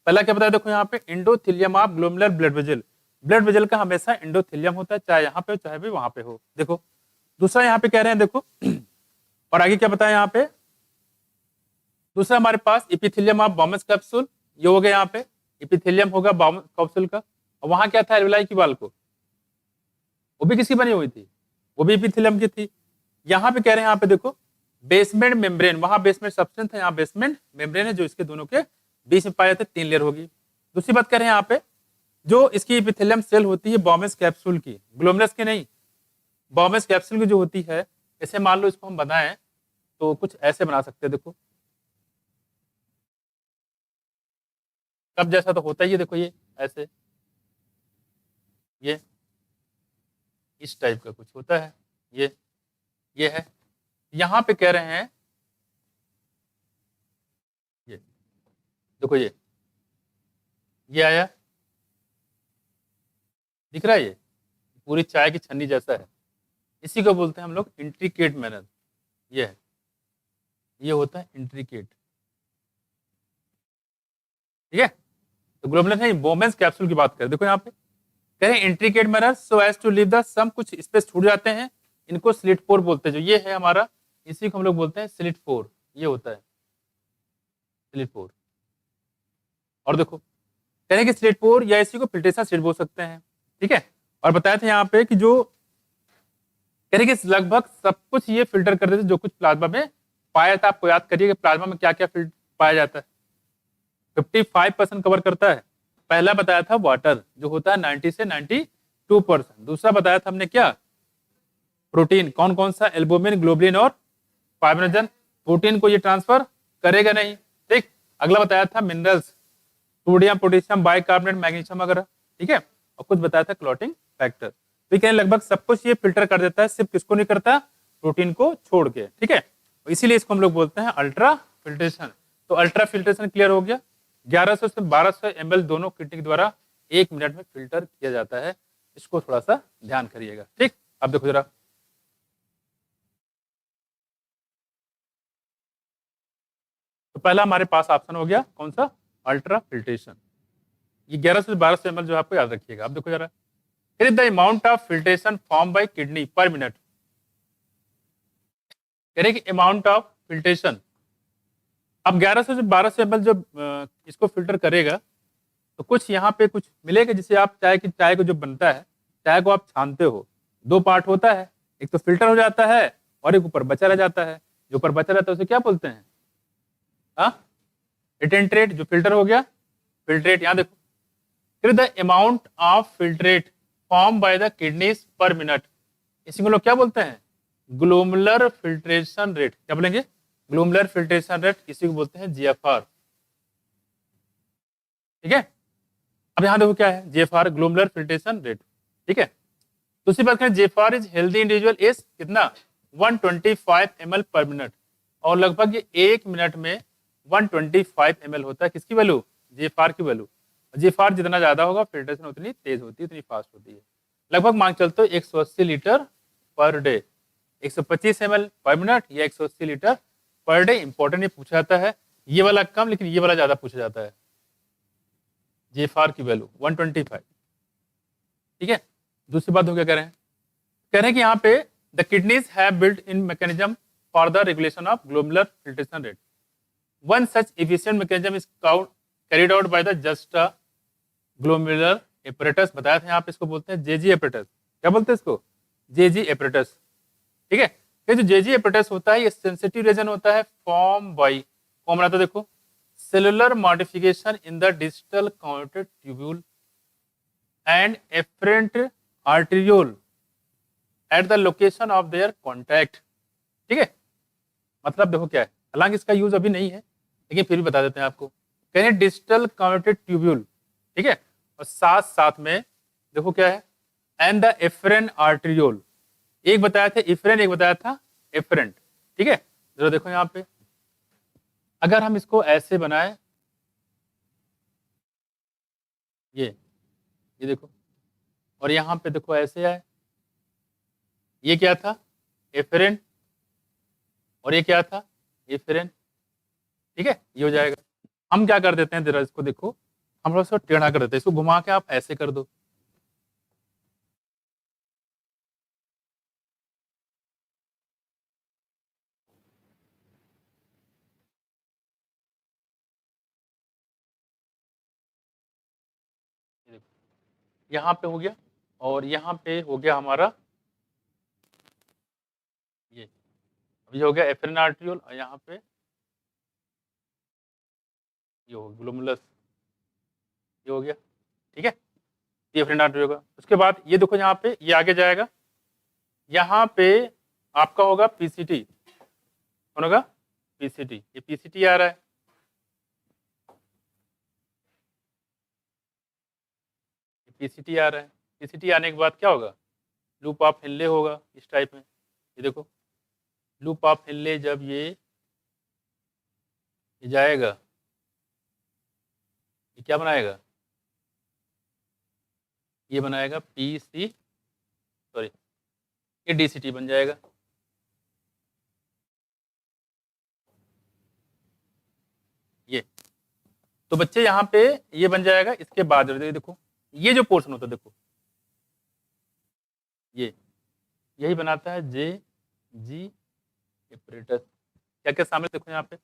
पहला क्या बताया, देखो यहाँ पे endothelium of glomerular blood vessel. Blood vessel का हमेशा एंडोथेलियम होता है, चाहे यहाँ पे हो चाहे भी वहां पे हो। देखो दूसरा यहाँ पे कह रहे हैं, देखो और आगे क्या बताया यहाँ पे, दूसरा हमारे पास इपिथेलियम ऑफ बोमेंस कैप्सूल, ये हो गया यहाँ पे इपिथेलियम होगा बोमेंस कैप्सूल का। और वहां क्या था, एल्वेलाई की वाल को, वो भी किसकी बनी हुई थी, वो भी इपिथेलियम की थी। यहाँ पे कह रहे हैं, यहाँ पे देखो बेसमेंट मेम्ब्रेन, वहां बेसमेंट सब्सटेंस है, यहाँ बेसमेंट मेम्ब्रेन है जो इसके दोनों के बीच में पाए जाते हैं, 3 लेयर होगी। दूसरी बात कह रहे हैं यहाँ पे जो इसकी इपिथेलियम सेल होती है बोमेंस कैप्सूल की, ग्लोमेरुलस की नहीं, बोमेंस कैप्सूल की जो होती है, ऐसे मान लो इसको हम बनाएं तो कुछ ऐसे बना सकते हैं। देखो कब जैसा तो होता ही है, देखो ये ऐसे, ये इस टाइप का कुछ होता है, ये है। यहां पे कह रहे हैं ये देखो, ये आया, दिख रहा है, ये पूरी चाय की छन्नी जैसा है। इसी को बोलते हैं हम लोग इंट्रिकेट मैनर। ये है, ये होता है इंट्रिकेट। ठीक है, तो ग्लोमेरुलर नहीं, बोमेंस कैप्सूल की बात करें, देखो यहाँ पे कह रहे हैं intricate manner so as to leave the some, कुछ स्पेस छूट जाते हैं, इनको स्लिट पोर बोलते हैं। जो ये है हमारा, इसी को हम लोग बोलते हैं स्लिट पोर, ये होता है स्लिट पोर। और देखो कह रहे हैं कि स्लिट पोर या इसी को फिल्ट्रेशन स्लिट बोल सकते हैं। ठीक है, और बताया था यहाँ पे कि जो कह रहे हैं कि लगभग सब कुछ ये फिल्टर कर देते जो कुछ प्लाज्मा में पाया था। आपको याद करिए कि प्लाज्मा में क्या क्या पाया जाता है, 55% कवर करता है। पहला बताया था वाटर जो होता है 90 से 92%। दूसरा बताया था हमने क्या, प्रोटीन, कौन कौन सा, एल्बुमिन, ग्लोबुलिन और फाइब्रिनोजन। प्रोटीन को ये ट्रांसफर करेगा नहीं। ठीक, अगला बताया था minerals, sodium, potassium, bicarbonate, magnesium वगैरह। ठीक है, और कुछ बताया था क्लॉटिंग फैक्टर। तो ये लगभग सब कुछ ये फिल्टर कर देता है, सिर्फ किसको नहीं करता, प्रोटीन को छोड़ के। ठीक है, इसीलिए इसको हम लोग बोलते हैं अल्ट्रा फिल्ट्रेशन। तो अल्ट्रा फिल्ट्रेशन क्लियर हो गया। 1100 से 1200 ml दोनों किडनी के द्वारा 1 मिनट में फिल्टर किया जाता है। इसको थोड़ा सा ध्यान करिएगा। ठीक, अब देखो जरा, तो पहला हमारे पास ऑप्शन हो गया कौन सा, अल्ट्रा फिल्ट्रेशन। ये 1100 से 1200 ml जो आपको याद रखिएगा। अब देखो जरा, फिर the amount of filtration form by kidney पर मिनट, अमाउंट ऑफ फिल्ट्रेशन। अब 1100 से 1200 ml जो इसको फिल्टर करेगा, तो कुछ यहाँ पे कुछ मिलेगा, जिसे आप चाय को जो बनता है, चाय को आप छानते हो, दो पार्ट होता है, एक तो फिल्टर हो जाता है और एक ऊपर बचा रह जाता है। जो ऊपर बचा रहता है उसे क्या बोलते हैं, रिटेंट्रेट। जो फिल्टर हो गया फिल्ट्रेट, यहाँ देखो, फिर the amount of filtrate form by the kidneys पर मिनट, इसी को लोग क्या बोलते हैं, ग्लोमुलर फिल्ट्रेशन रेट। क्या बोलेंगे, ग्लोमुलर फिल्ट्रेशन रेट, इसी को बोलते हैं जीएफआर। ठीक है, अब यहां देखो क्या है, जीएफआर ग्लोमुलर फिल्ट्रेशन रेट। ठीक है, दूसरी बात करें, GFR is healthy individual is कितना, 125 ml पर मिनट, और लगभग ये 1 मिनट में 125 ml होता है। किसकी वैल्यू, जीएफआर की वैल्यू। जीएफआर जितना ज्यादा होगा फिल्ट्रेशन उतनी तेज होती है, उतनी फास्ट होती है। लगभग मांग चलते हो 180 लीटर पर डे, 125 ml पर मिनट या 180 लीटर पर डे। इंपॉर्टेंट ये पूछा जाता है, ये वाला कम लेकिन ये वाला ज्यादा पूछा जाता है। जीएफआर की वैल्यू 125। ठीक है, दूसरी बात हो क्या कह रहे हैं कि यहाँ पे the kidneys have built in mechanism for the regulation of glomerular filtration rate. One such efficient mechanism is carried out by the just glomerular apparatus. बताया था यहाँ पे, इसको बोलते हैं जेजी एपरेटस। क्या बोलते हैं इसको, जेजी एपरेटस। ठीक है, ये जो जेजी एपरेटस होता है, ये सेंसिटिव रीजन होता है, फॉर्म बाई, फॉर्म बनाता देखो, cellular modification in the distal convoluted tubule and afferent arteriole at the location of their contact. ठीक है, मतलब देखो क्या है, हालांकि इसका यूज अभी नहीं है लेकिन फिर भी बता देते हैं आपको। कहें डिस्टल कॉन्वेटेड ट्यूब्यूल, ठीक है, और साथ साथ में देखो क्या है, एंड द एफरेंट आर्टेरियोल। एक बताया था इफ्रेन, एक बताया था एफरेंट। ठीक है, जरा देखो यहाँ पे, अगर हम इसको ऐसे बनाए, ये देखो, और यहाँ पे देखो ऐसे आए, ये क्या था, एफरेंट, और ये क्या था, एफरेंट। ठीक है, ये हो जाएगा। हम क्या कर देते हैं, जरा इसको देखो, हम लोग इसको टेढ़ा कर देते हैं, इसको घुमा के आप ऐसे कर दो। यहाँ पे हो गया, और यहाँ पे हो गया हमारा ये हो गया एफरेन आर्ट्रियोल, और यहाँ पे ये हो ग्लोमुलस, ये हो गया। ठीक है, ये एफरेन आर्ट्रियोल होगा। उसके बाद ये देखो यहाँ पे, ये आगे जाएगा, यहाँ पे आपका होगा पीसीटी। कौन होगा, पीसीटी। ये पीसीटी आ रहा है, पीसीटी आ रहा है। पीसीटी आने के बाद क्या होगा, लूप ऑफ हिल्ले होगा इस टाइप में। ये देखो, लूप ऑफ हिल्ले जब ये जाएगा, ये क्या बनाएगा, ये बनाएगा पीसी, सॉरी, ये डीसीटी बन जाएगा। ये तो बच्चे यहाँ पे ये बन जाएगा। इसके बाद देखो, ये जो पोर्शन होता है, देखो ये यही बनाता है जे जी एपरेटस। क्या क्या शामिल, देखो यहाँ पे,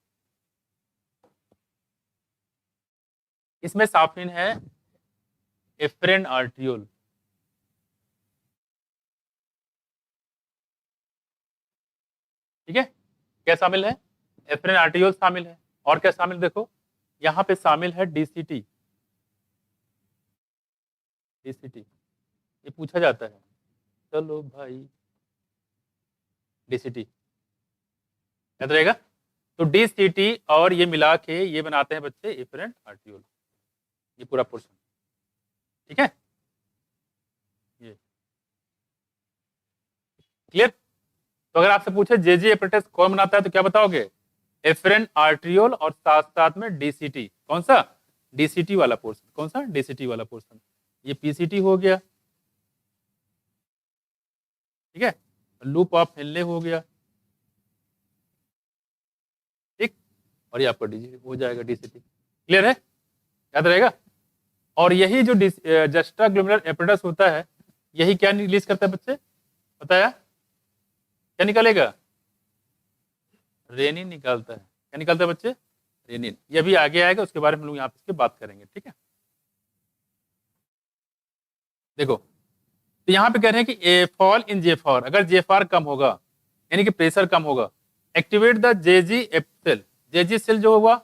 इसमें शामिल है एफरेन आर्ट्रियोल। ठीक है, क्या शामिल है, एफरेन आर्ट्रियोल शामिल है। और क्या शामिल, देखो यहाँ पे शामिल है डीसीटी। डीसीटी ये पूछा जाता है, चलो भाई, डीसीटी याद रहेगा। तो डीसीटी और ये मिला के ये बनाते हैं बच्चे एफरेंट आर्ट्रियोल, ये पूरा पोर्शन। ठीक है, ये क्लियर। तो अगर आपसे पूछे जेजी एपरेटस कौन बनाता है, तो क्या बताओगे, एफरेन आर्ट्रियोल, और साथ साथ में डीसीटी। कौन सा, डीसीटी वाला पोर्शन। कौन सा, डीसीटी वाला पोर्शन। ये पीसीटी हो गया, ठीक है, लूप ऑफ हेनले हो गया, ठीक, और ये आपका डीसी हो जाएगा, डीसीटी। क्लियर है, याद रहेगा। और यही जो जस्टा ग्लोमेरुलर एपेरेटस होता है, यही क्या रिलीज करता है बच्चे, बताया, क्या निकालेगा, रेनिन निकालता है। क्या निकालता है बच्चे, रेनिन। ये अभी आगे आएगा, उसके बारे में हम लोग यहाँ पे इसके बात करेंगे, ठीक है। देखो, तो यहाँ पे कह रहे हैं कि ए फॉल इन जेफार, अगर जेफार कम होगा यानी कि प्रेशर कम होगा, activate the JG cell, JG cell जो हुआ,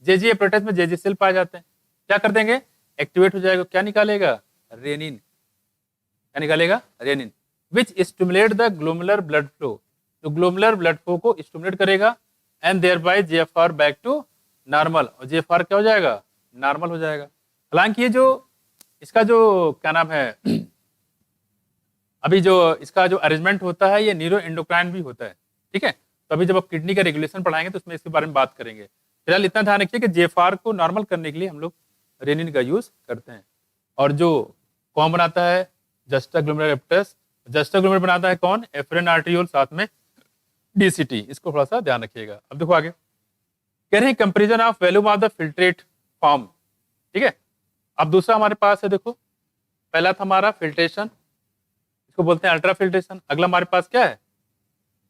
जेजी एपेरेटस में जेजी सेल पाए जाते हैं, क्या कर देंगे, एक्टिवेट हो जाएगा, क्या निकालेगा, रेनिन। क्या निकालेगा, renin, which stimulate the glomerular blood flow, जो ग्लोमेरुलर ब्लड फ्लो को स्टिमुलेट करेगा, and thereby GFR back to normal, और जेएफआर क्या हो जाएगा, नॉर्मल हो जाएगा। हालांकि ये जो इसका जो क्या नाम है अभी जो इसका जो अरेंजमेंट होता है, ये न्यूरो एंडोक्राइन भी होता है, ठीक है। तो अभी जब आप किडनी का रेगुलेशन पढ़ाएंगे तो उसमें इसके बारे में बात करेंगे। फिलहाल इतना ध्यान रखिए कि जेएफआर को नॉर्मल करने के लिए हम लोग रेनिन का यूज करते हैं। और जो कौन बनाता है, juxta glomerular apparatus, juxta glomerular बनाता है कौन, एफरेन आर्ट्रियोल, साथ में डीसीटी, इसको थोड़ा सा ध्यान रखिएगा। अब देखो आगे कह रहे हैं comparison of volume of the filtrate form, ठीक है। अब दूसरा हमारे पास है, देखो पहला था हमारा फिल्ट्रेशन, इसको बोलते हैं अल्ट्रा फिल्ट्रेशन। अगला हमारे पास क्या है,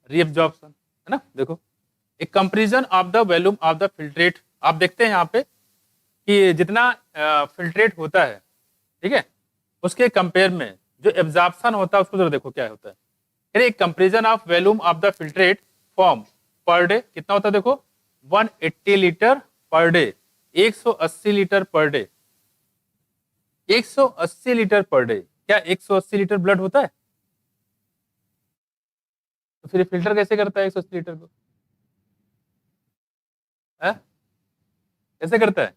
रीअब्जॉर्प्शन, है ना। देखो एक comparison of the volume of the filtrate, आप देखते हैं यहाँ पे कि जितना फिल्ट्रेट होता है, ठीक है, उसके कंपेयर में जो एब्जॉर्प्शन होता है उसको जरा देखो क्या होता है। एक comparison of volume of the filtrate form per day कितना होता है, देखो 180 litre per day, 180 litre per day, 180 litre per day. क्या 180 लीटर ब्लड होता है, तो फिर फिल्टर कैसे करता है 180 लीटर को, है? कैसे करता है,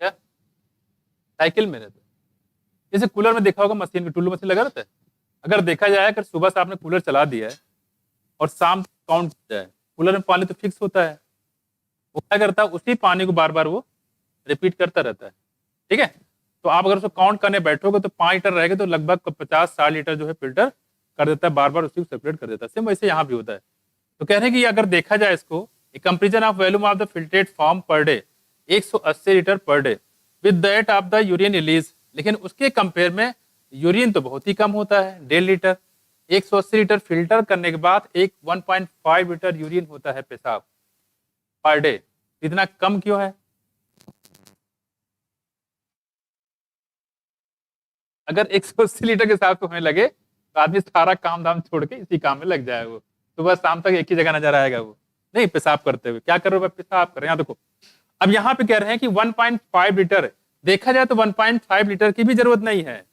क्या साइकिल में रहता है, जैसे कूलर में देखा होगा मशीन में टुल्लू मशीन लगा रहता है। अगर देखा जाए, अगर सुबह से आपने कूलर चला दिया है और शाम काउंट जाए, कूलर में पानी तो फिक्स होता है, वो क्या करता है, उसी पानी को बार बार वो रिपीट करता रहता है, ठीक है। तो आप अगर उसको काउंट करने बैठोगे तो 5 लीटर रहेगा, तो लगभग 50-60 लीटर जो है फिल्टर कर देता है, बार बार उसी को सर्कुलेट कर देता है। सेम वैसे यहाँ भी होता है। तो कह रहे हैं कि अगर देखा जाए इसको, comparison of volume of the filtrate form per day 180 litre per day with that of the urine release, लेकिन उसके कंपेयर में यूरिन तो बहुत ही कम होता है, 1.5 लीटर। 180 लीटर फिल्टर करने के बाद एक 1.5 लीटर यूरिन होता है पेशाब पर डे, इतना कम क्यों है? अगर 180 लीटर के हिसाब से होने लगे तो आदमी सारा काम धाम छोड़ के इसी काम में लग जाए, वो सुबह शाम तक एक ही जगह नजर आएगा, वो नहीं पेशाब करते हुए। क्या कर रहे हो, पेशाब कर रहे हैं। यहाँ देखो, अब यहाँ पे कह रहे हैं कि 1.5 लीटर, देखा जाए तो 1.5 लीटर की भी जरूरत नहीं है।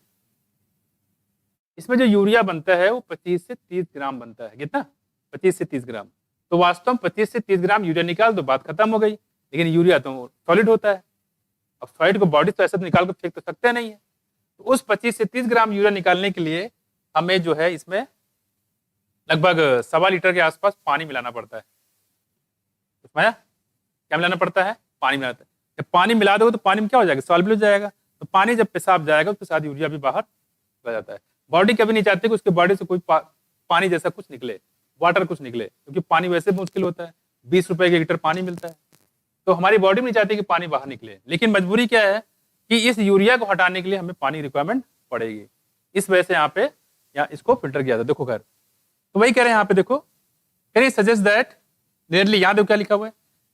इसमें जो यूरिया बनता है वो 25 से 30 ग्राम बनता है, कितना, 25 से 30 ग्राम। तो वास्तव में 25 से 30 ग्राम यूरिया निकाल दो, बात खत्म हो गई। लेकिन यूरिया तो सॉलिड होता है, अब सॉलिड को बॉडी तो ऐसे निकाल कर फेंक तो सकते नहीं है। तो उस 25 से 30 ग्राम यूरिया निकालने के लिए हमें जो है इसमें लगभग 1.25 लीटर के आसपास पानी मिलाना पड़ता है। समझा, क्या मिलाना पड़ता है, पानी मिलाता है। जब पानी मिला दोगे तो पानी में क्या हो जाएगा, सॉल्युबल हो जाएगा। तो पानी जब पेशाब जाएगा उसके साथ यूरिया भी बाहर चला जाता है। बॉडी कभी नहीं चाहती कि उसके बॉडी से कोई पानी जैसा कुछ निकले, वाटर कुछ निकले, क्योंकि पानी वैसे मुश्किल होता है, 20 रुपए के लीटर पानी मिलता है। तो हमारी बॉडी नहीं चाहती कि पानी बाहर निकले, लेकिन मजबूरी क्या है कि इस यूरिया को हटाने के लिए हमें पानी रिक्वायरमेंट पड़ेगी। इस वजह से यहाँ इसको फिल्टर किया था। देखो खैर, तो वही कह रहे हैं यहाँ पे, देखो can you suggest that nearly, यहाँ देखो क्या लिखा हुआ है,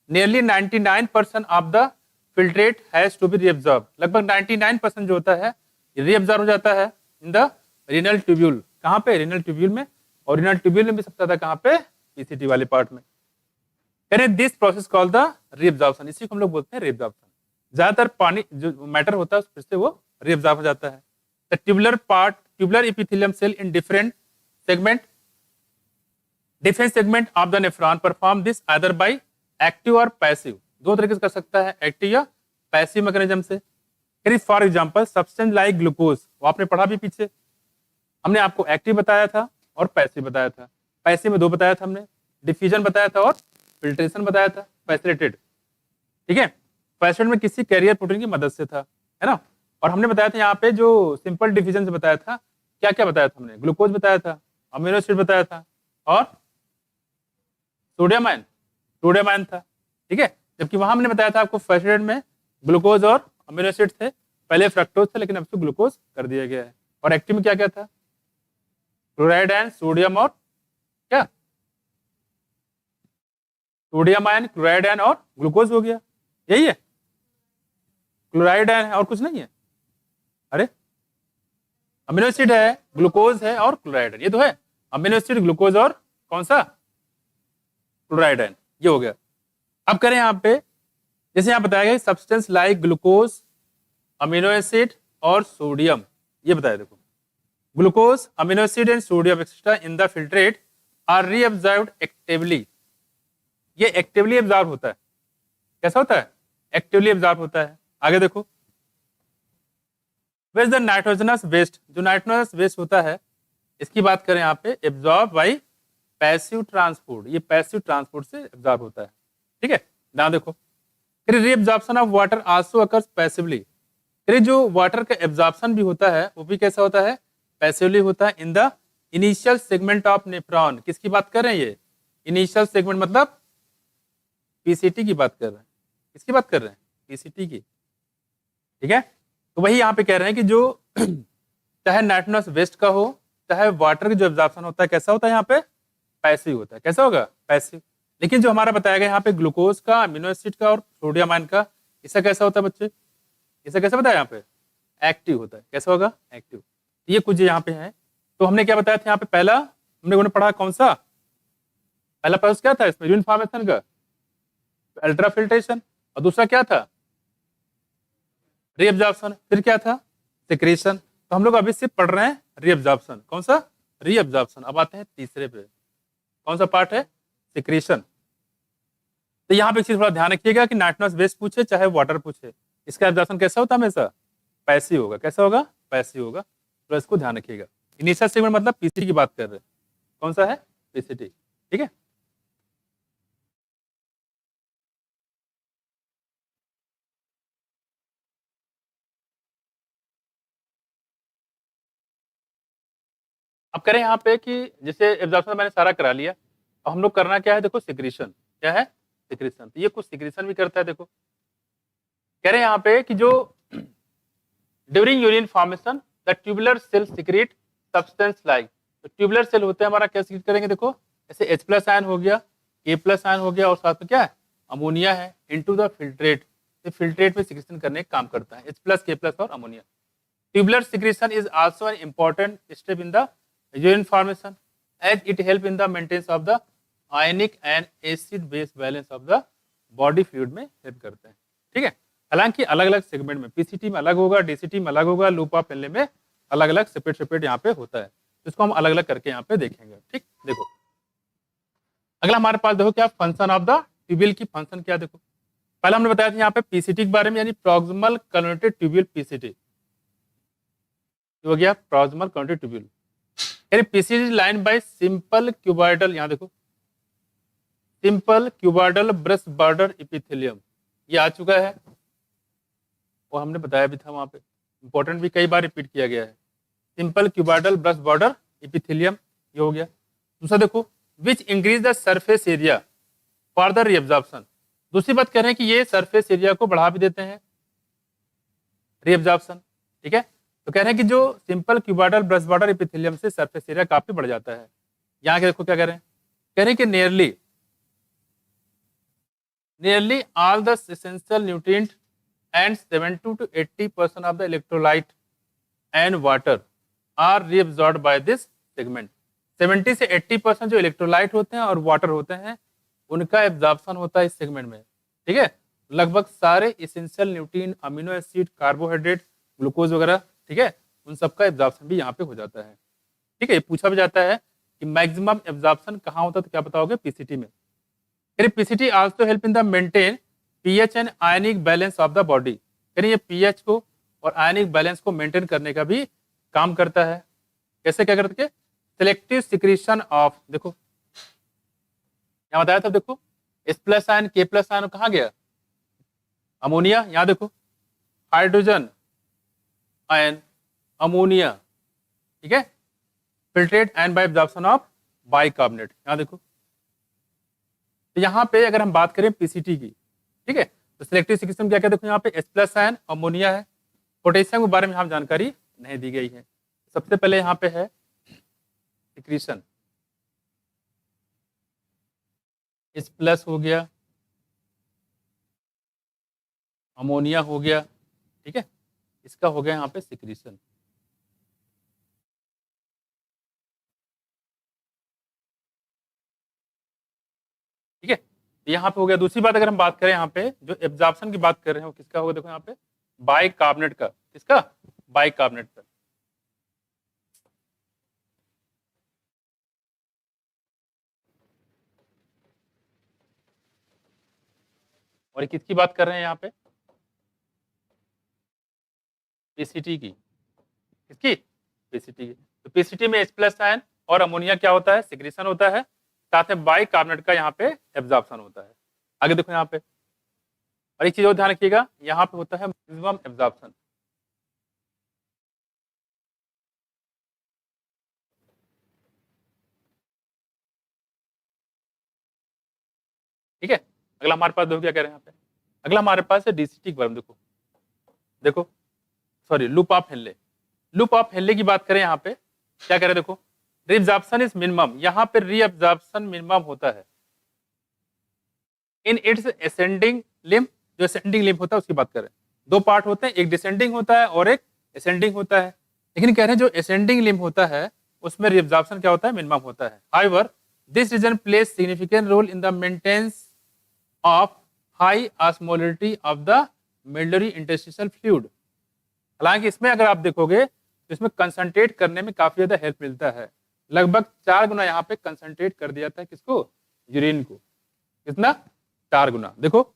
nearly 99% of the filtrate has to be reabsorb. लगभग 99% जो होता है रीअब्सॉर्ब हो जाता है इन द रीनल ट्यूब्यूल। कहाँ पे, रीनल ट्यूब्यूल में। और रीनल ट्यूब्यूल में भी सबसे ज्यादा कहाँ पे, पीसीटी वाले पार्ट में। This process called the reabsorption, इसी को हम लोग बोलते हैं रीअब्सॉर्प्शन। ज्यादातर पानी जो मैटर होता है फिर से वो रीअब्सॉर्ब हो जाता है। The tubular part, tubular epithelium cell in different segment of the nephron perform this either by active और पैसिव। दो तरीके से कर सकता है, एक्टिव या पैसिव मैकेनिज्म से। For example substance like glucose, वो आपने पढ़ा भी पीछे, हमने आपको एक्टिव बताया था और पैसिव बताया था। पैसिव में 2 बताया था हमने, डिफ्यूजन बताया था और फिल्ट्रेशन बताया था, फैसिलिटेड, ठीक है। फर्स्ट में किसी कैरियर प्रोटीन की मदद से था, है ना। और हमने बताया था यहाँ पे जो सिंपल डिफिजन से बताया था, क्या क्या बताया था हमने, ग्लूकोज बताया था, अमीनो एसिड बताया था और सोडियम आयन था, ठीक है। जबकि वहां हमने बताया था आपको फर्स्ट एड में ग्लूकोज और अमीनो एसिड थे, पहले फ्रक्टोज थे लेकिन अब तो ग्लूकोज कर दिया गया है। और एक्टिव में क्या क्या था, क्लोराइड आयन, सोडियम और क्या, सोडियम आयन, क्लोराइड आयन और ग्लूकोज हो गया, यही है। क्लोराइड आयन है और कुछ नहीं है, अरे अमीनो एसिड है, ग्लूकोज है और क्लोराइड आयन, ये तो है, अमीनो एसिड, ग्लूकोज और कौन सा, क्लोराइड आयन, ये हो गया। अब करें यहाँ पे, जैसे यहाँ बताया गया substance like glucose, amino acid और सोडियम, ये बताया देखो, glucose, amino acid and sodium etcetera in the filtrate are reabsorbed actively, ये एक्टिवली एब्जॉर्ब होता है, कैसा होता है, एक्टिवली एब्जॉर्ब होता है। आगे देखो, वेज द नाइट्रोजनस वेस्ट, जो नाइट्रोजनस वेस्ट होता है इसकी बात करें यहाँ पे, एब्जॉर्ब बाई पैसिव ट्रांसपोर्ट, ये पैसिव ट्रांसपोर्ट से एब्जॉर्ब होता है, ठीक है। यहाँ देखो, फिर reabsorption of water also occurs passively, फिर जो वाटर का एब्जॉर्प्शन भी होता है वो भी कैसा होता है, पैसिवली होता है, in the initial segment of nephron, किसकी बात कर रहे हैं ये, इनिशियल सेगमेंट मतलब पीसीटी की बात कर रहे हैं, किसकी बात कर रहे हैं, पीसीटी की, ठीक है। तो वही यहाँ पे कह रहे हैं कि जो चाहे नाइट्रोजनस वेस्ट का हो, चाहे वाटर का जो एब्जॉर्प्शन होता है कैसा होता है यहाँ पे, पैसिव होता है, कैसा होगा, पैसिव। लेकिन जो हमारा बताया गया यहाँ पे ग्लूकोज का, अमीनो एसिड का और सोडियम आयन का, इसका कैसा होता है बच्चे, इसका कैसा बताया यहाँ पे, एक्टिव होता है, कैसा होगा, एक्टिव। ये कुछ यहाँ पे है। तो हमने क्या बताया था यहाँ पे, पहला हमने पढ़ा कौन सा, पहला प्रोसेस क्या था इसमें, यूनिट फॉर्मेशन का अल्ट्रा फिल्ट्रेशन, और दूसरा क्या था, रीअब्जॉर्प्शन, फिर क्या था, सिक्रीशन। तो हम लोग अभी सिर्फ पढ़ रहे हैं रीअब्जॉर्प्शन, कौन सा, रीअब्जॉर्प्शन। अब आते हैं तीसरे पे, कौन सा पार्ट है, सिक्रीशन। तो यहाँ पे एक चीज थोड़ा ध्यान रखिएगा कि नाइट्रोजनस बेस पूछे चाहे वाटर पूछे, इसका एब्जॉर्प्शन कैसा होता है, हमेशा पैसिव होगा, कैसा होगा, पैसिव होगा। तो इसको ध्यान रखिएगा। इनिशियल सेगमेंट मतलब पीसीटी की बात कर रहे हैं, कौन सा है, पीसीटी, ठीक है। अब करें यहाँ पे कि जैसे एब्जॉर्प्शन मैंने सारा करा लिया, अब हम लोग करना क्या है, देखो सिक्रीशन, क्या है, सिक्रीशन। तो ये कुछ सिक्रीशन भी करता है, देखो कह रहे हैं यहाँ पे कि जो during urine formation the tubular cell secrete substance like, तो ट्यूबुलर सेल होते हैं हमारा, क्या सिक्रीट करेंगे, देखो ऐसे H+ आयन हो गया, K+ आयन हो गया और साथ में क्या है, अमोनिया है, इनटू द फिल्ट्रेट, तो फिल्ट्रेट में सिक्रीशन करने का काम करता है, H+, K+ और ammonia. Tubular secretion is also an important step in the urine formation as it help in the maintenance of the ionic and acid base balance of the body fluid में help करते हैं, ठीक है। हालांकि अलग अलग segment में, PCT में अलग होगा, डीसीटी में अलग होगा, लूप ऑफ एनले में अलग अलग सेपरेट यहाँ पे होता है, इसको हम अलग अलग करके यहाँ पे देखेंगे, ठीक। देखो अगला हमारे पास देखो क्या फंक्शन ऑफ द ट्यूब्यूल की फंक्शन क्या, देखो पहले हमने बताया था यहाँ पे पीसीटी के बारे में, यानी प्रॉक्सिमल कन्वर्टेड ट्यूब्यूल पीसीटी हो गया, प्रॉक्सिमल कन्वर्टेड ट्यूब्यूल, यानी PCT line by simple cuboidal, यहाँ देखो simple cuboidal brush border epithelium, ये आ चुका है और हमने बताया भी था वहां पे, इंपॉर्टेंट भी कई बार रिपीट किया गया है, simple cuboidal brush border epithelium, ये हो गया। दूसरा देखो which increase the surface area for the reabsorption, दूसरी बात कह रहे हैं कि ये सरफेस एरिया को बढ़ा भी देते हैं, रीअब्जॉर्प्शन, ठीक है। तो कह रहे हैं कि जो simple cuboidal brush border epithelium से सरफेस एरिया काफी बढ़ जाता है। यहाँ के देखो क्या कह रहे हैं, कह रहे हैं कि nearly all the essential nutrient and 70 to 80% of the electrolyte and water are reabsorbed by this segment। 70 से 80% जो इलेक्ट्रोलाइट होते हैं और वाटर होते हैं उनका एब्जॉर्प्शन होता है इस सेगमेंट में, ठीक है। लगभग सारे essential nutrient, amino acid, carbohydrate, glucose वगैरह, ठीक है, उन सबका एब्जॉर्प्शन भी यहाँ पे हो जाता है, ठीक है। ये पूछा भी जाता है कि मैक्सिमम एब्जॉर्प्शन कहाँ होता है, तो क्या बताओगे, पीसीटी में। PCT also help in the maintain pH and ionic balance of the body, यानी ये पीएच को और आयनिक बैलेंस को मेंटेन करने का भी काम करता है। कैसे क्या करते, सिलेक्टिव सिक्रीशन ऑफ, देखो यहाँ बताया था, देखो H+ आयन, K+ आयन कहाँ गया, अमोनिया, यहाँ देखो हाइड्रोजन आयन अमोनिया, ठीक है, filtrate and bye absorption of bicarbonate, यहाँ देखो। तो यहाँ पे अगर हम बात करें पीसीटी की, ठीक है, तो सिलेक्टिव सिक्रीशन क्या क्या देखो यहाँ पे H+ आयन अमोनिया है। पोटेशियम के बारे में यहाँ जानकारी नहीं दी गई है। सबसे पहले यहाँ पे है सिक्रीशन, H+ हो गया, अमोनिया हो गया, ठीक है, इसका हो गया यहाँ पे सिक्रीशन। ठीक है, यहाँ पे हो गया। दूसरी बात अगर हम बात करें यहाँ पे जो एब्जॉर्प्शन की बात कर रहे हैं वो किसका होगा, देखो यहाँ पे बाइकार्बोनेट का, किसका, बाइकार्बोनेट का। और किसकी बात कर रहे हैं यहाँ पे, पीसीटी की, किसकी, पीसीटी की। तो पीसीटी में H+ आयन और अमोनिया क्या होता है, सिक्रीशन होता है, साथ में बाइकार्बोनेट का यहाँ पे एब्जॉर्प्शन होता है। आगे देखो यहाँ पे, और एक चीज और ध्यान रखिएगा, यहाँ पे होता है मैक्सिमम एब्जॉर्प्शन। ठीक है, अगला हमारे पास देखो क्या कह रहे हैं यहाँ पे, अगला हमारे पास है डीसीटी के बारे में। देखो देखो sorry, loop of Henley. Loop of Henle की बात करें यहाँ पे क्या कह रहे हैं, देखो रीअब्जॉर्प्शन इज मिनिमम, यहाँ पे रीअब्जॉर्प्शन मिनिमम होता है इन इट्स असेंडिंग लिम्ब। जो असेंडिंग लिम्ब होता है उसकी बात करें, दो पार्ट होते हैं, एक डिसेंडिंग होता है और एक असेंडिंग होता है। लेकिन कह रहे हैं जो असेंडिंग लिम्ब होता है उसमें रीअब्जॉर्प्शन क्या होता है, मिनिमम होता है। However this region plays significant role in the maintenance of high osmolarity of the medullary interstitial fluid. हालांकि इसमें अगर आप देखोगे तो इसमें कंसंट्रेट करने में काफी ज्यादा हेल्प मिलता है, लगभग 4 गुना यहाँ पे कंसंट्रेट कर दिया जाता है, किसको, यूरिन को। कितना, 4 गुना। देखो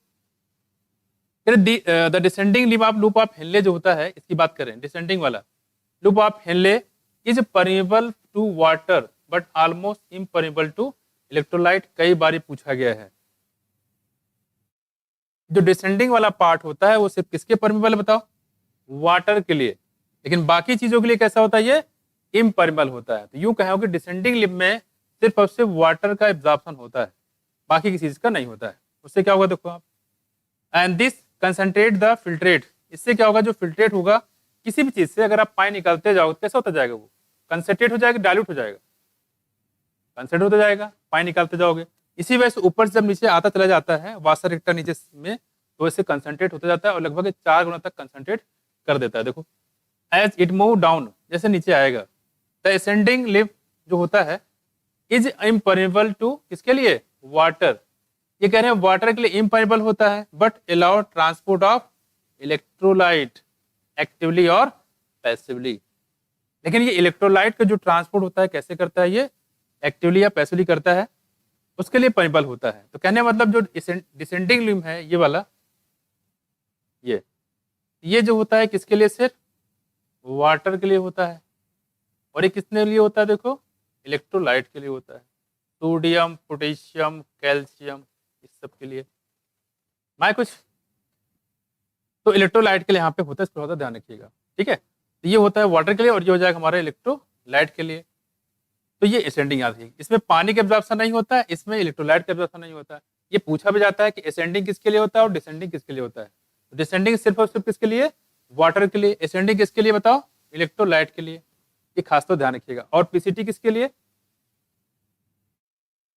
the descending loop of Henle जो होता है, इसकी बात करें, डिसेंडिंग वाला loop of Henle is permeable to water but almost impermeable to electrolyte. कई बार पूछा गया है, जो डिसेंडिंग वाला पार्ट होता है वो सिर्फ किसके परमिएबल है बताओ, वाटर के लिए, लेकिन बाकी चीजों के लिए कैसा होता है, ये इम्परमिएबल होता है। तो यूं कहो कि डिसेंडिंग लिम्ब में सिर्फ और सिर्फ वाटर का एब्जॉर्प्शन होता है, बाकी किसी चीज का नहीं होता है। उससे क्या होगा देखो आप, and this concentrate the filtrate. इससे क्या होगा, जो फिल्ट्रेट होगा किसी भी चीज से, अगर आप पानी निकालते जाओ कैसा होता जाएगा, वो कंसंट्रेट हो जाएगा, डाइल्यूट हो जाएगा, कंसंट्रेट होता जाएगा, पानी निकालते जाओगे। इसी वजह से ऊपर से जब नीचे आता चला जाता है वाशर रिक्टर नीचे में, तो इससे कंसंट्रेट होता जाता है और लगभग 4 गुना तक कंसंट्रेट कर देता है। देखो एज इट मूव डाउन, जैसे नीचे आएगा, द असेंडिंग लिम्ब जो होता है इज इम्परमिएबल टू, किसके लिए, वाटर। ये कह रहे हैं वाटर के लिए इम्परमिएबल होता है but allow transport of electrolyte actively और पैसिवली। लेकिन ये इलेक्ट्रोलाइट का जो ट्रांसपोर्ट होता है कैसे करता है, ये एक्टिवली या पैसिवली करता है, उसके लिए परमिएबल होता है। तो कहने मतलब जो डिसेंडिंग लिम्ब है ये वाला, ये जो होता है किसके लिए, सिर्फ वाटर के लिए होता है, और ये किसके लिए होता है, देखो इलेक्ट्रोलाइट के लिए होता है, सोडियम पोटेशियम कैल्शियम इस सब के लिए। मैं कुछ तो इलेक्ट्रोलाइट के लिए यहाँ पे होता है, इस पर थोड़ा ध्यान रखिएगा, ठीक है। तो ये होता है वाटर के लिए और ये हो जाएगा हमारा इलेक्ट्रोलाइट के लिए। तो ये असेंडिंग याद रखिएगा, इसमें पानी का एब्जॉर्प्शन नहीं होता है, इसमें इलेक्ट्रोलाइट का एब्जॉर्प्शन नहीं होता है। ये पूछा भी जाता है कि असेंडिंग किसके लिए होता है और डिसेंडिंग किसके लिए होता है। तो डिसेंडिंग सिर्फ और सिर्फ किसके लिए, वाटर के लिए। असेंडिंग किसके लिए बताओ, इलेक्ट्रोलाइट के लिए। ये खास तो ध्यान रखिएगा। और पीसीटी किसके लिए,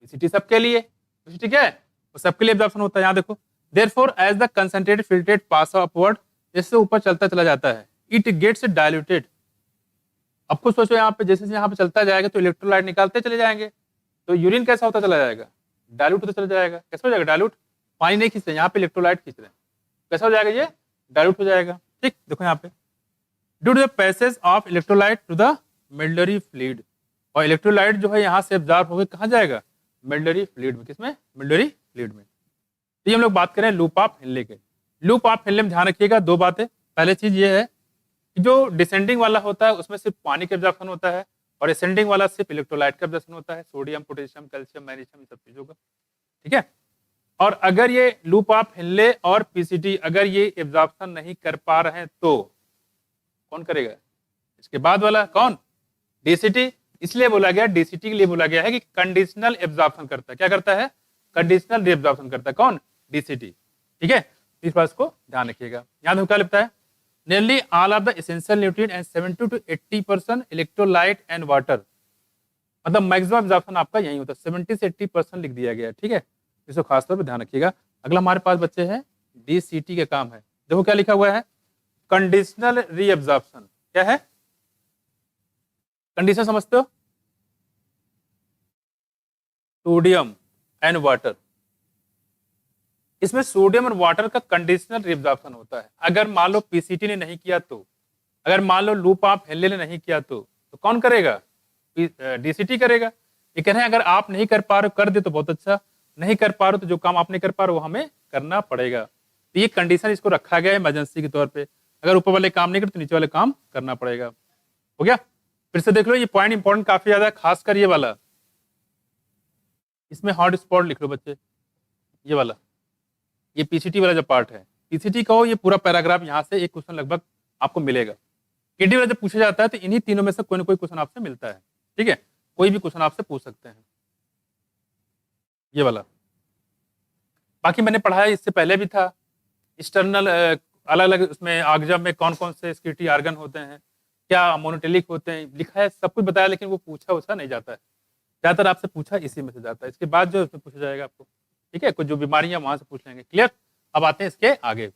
पीसीटी सबके लिए, पीसीटी क्या है, वो सबके लिए एब्जॉर्प्शन होता है। यहाँ देखो therefore as the concentrated filtrate pass upward, जैसे ऊपर चलता चला जाता है, इट गेट्स डाइल्यूटेड। अब कुछ सोचो यहाँ पे, जैसे यहाँ पे चलता जाएगा तो इलेक्ट्रोलाइट निकालते चले जाएंगे, तो यूरिन कैसा होता चला जाएगा, डाइल्यूट होता चला जाएगा। कैसा हो जाएगा, डाइल्यूट, पानी नहीं खींच रहे, यहाँ पे इलेक्ट्रोलाइट खींच रहे हैं, कैसा हो जाएगा, ये डाइल्यूट हो जाएगा। ठीक, देखो यहाँ पे due to the passage of electrolyte to the medullary fluid, और इलेक्ट्रोलाइट जो है यहाँ से एब्जॉर्ब होकर कहाँ जाएगा, मिलियरी फ्लूइड में। किसमें, मिलियरी फ्लूइड में। तो ये हम लोग बात करें लूप ऑफ हेनले के। लूप ऑफ हेनले में ध्यान रखिएगा दो बातें। पहले चीज ये है कि जो डिसेंडिंग वाला होता है उसमें सिर्फ पानी का एब्जॉर्प्शन होता है, और असेंडिंग वाला सिर्फ इलेक्ट्रोलाइट का एब्जॉर्प्शन होता है, सोडियम पोटेशियम कैल्शियम मैग्नीशियम, इन सब चीजों का, ठीक है। और अगर ये लूप ऑफ हिनले और पीसीटी अगर ये एब्जॉर्प्शन नहीं कर पा रहे हैं तो कौन करेगा? इसके बाद वाला कौन? डीसीटी। इसलिए बोला गया, डीसीटी के लिए बोला गया है कि कंडीशनल एब्जॉर्प्शन करता है। क्या करता है? कंडीशनल रीअब्जॉर्प्शन करता है। कौन? डीसीटी। ठीक है, इस बात को ध्यान रखिएगा। याद हो क्या लिखता है? Nearly all of the essential nutrient and 70 to 80% electrolyte and water, मतलब मैक्सिमम एब्जॉर्प्शन आपका यही होता है। 70 से 80% लिख दिया गया। ठीक है, इसको खासतौर पर ध्यान रखिएगा। अगला हमारे पास बच्चे हैं डीसीटी के काम है। देखो क्या लिखा हुआ है, कंडीशनल रीअब्जॉर्प्शन। क्या है कंडीशन, समझते हो? सोडियम एंड वाटर, इसमें सोडियम और वाटर का कंडीशनल रीअब्जॉर्प्शन होता है। अगर मान लो पीसीटी ने नहीं किया तो, अगर मान लो लूप ऑफ हेनले ने नहीं किया तो कौन करेगा? डीसीटी करेगा। ये कह रहे हैं अगर आप नहीं कर पा रहे हो, कर दे तो बहुत अच्छा, नहीं कर पा रहे हो तो जो काम आप नहीं कर पा रहे हो वो हमें करना पड़ेगा। तो ये कंडीशन इसको रखा गया है इमरजेंसी के तौर पे, अगर ऊपर वाले काम नहीं करते तो नीचे वाले काम करना पड़ेगा। हो गया? फिर से देख लो, ये पॉइंट इंपॉर्टेंट काफी ज्यादा है, खासकर ये वाला, इसमें हॉट स्पॉट लिख लो बच्चे, ये वाला, ये पीसीटी वाला जो पार्ट है। पीसीटी का हो ये पूरा पैराग्राफ, यहाँ से एक क्वेश्चन लगभग आपको मिलेगा। केटी वाला जब पूछा जाता है तो इन्हीं तीनों में से कोई ना कोई क्वेश्चन आपसे मिलता है। ठीक है, कोई भी क्वेश्चन आपसे पूछ सकते हैं, ये वाला। बाकी मैंने पढ़ाया इससे पहले भी था, एक्सटर्नल अलग अलग उसमें आगजब में कौन कौन से सिक्योरिटी आर्गन होते हैं, क्या मोनोटेलिक होते हैं, लिखा है, सब कुछ बताया, लेकिन वो पूछा वैसा नहीं जाता है। ज्यादातर आपसे पूछा इसी में से जाता है, इसके बाद जो उसमें पूछा जाएगा आपको। ठीक है, कुछ जो बीमारियां वहां से पूछ लेंगे। क्लियर? अब आते हैं इसके आगे।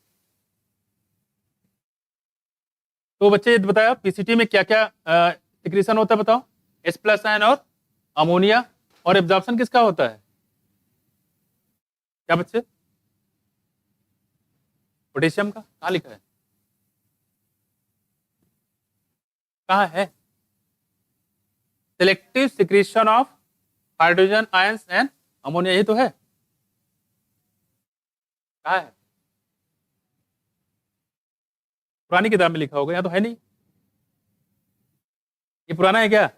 तो बच्चे ये बताया पीसीटी में क्या क्या सिक्रीशन होता है, बताओ। H+ आयन और अमोनिया। और एब्जॉर्प्शन किसका होता है? क्या बच्चे? पोटेशियम का। कहाँ लिखा है? कहाँ है? Selective secretion of hydrogen ions and ammonia, ये तो है। कहाँ है? पुरानी किताब में लिखा होगा, यहाँ तो है नहीं। ये पुराना है क्या?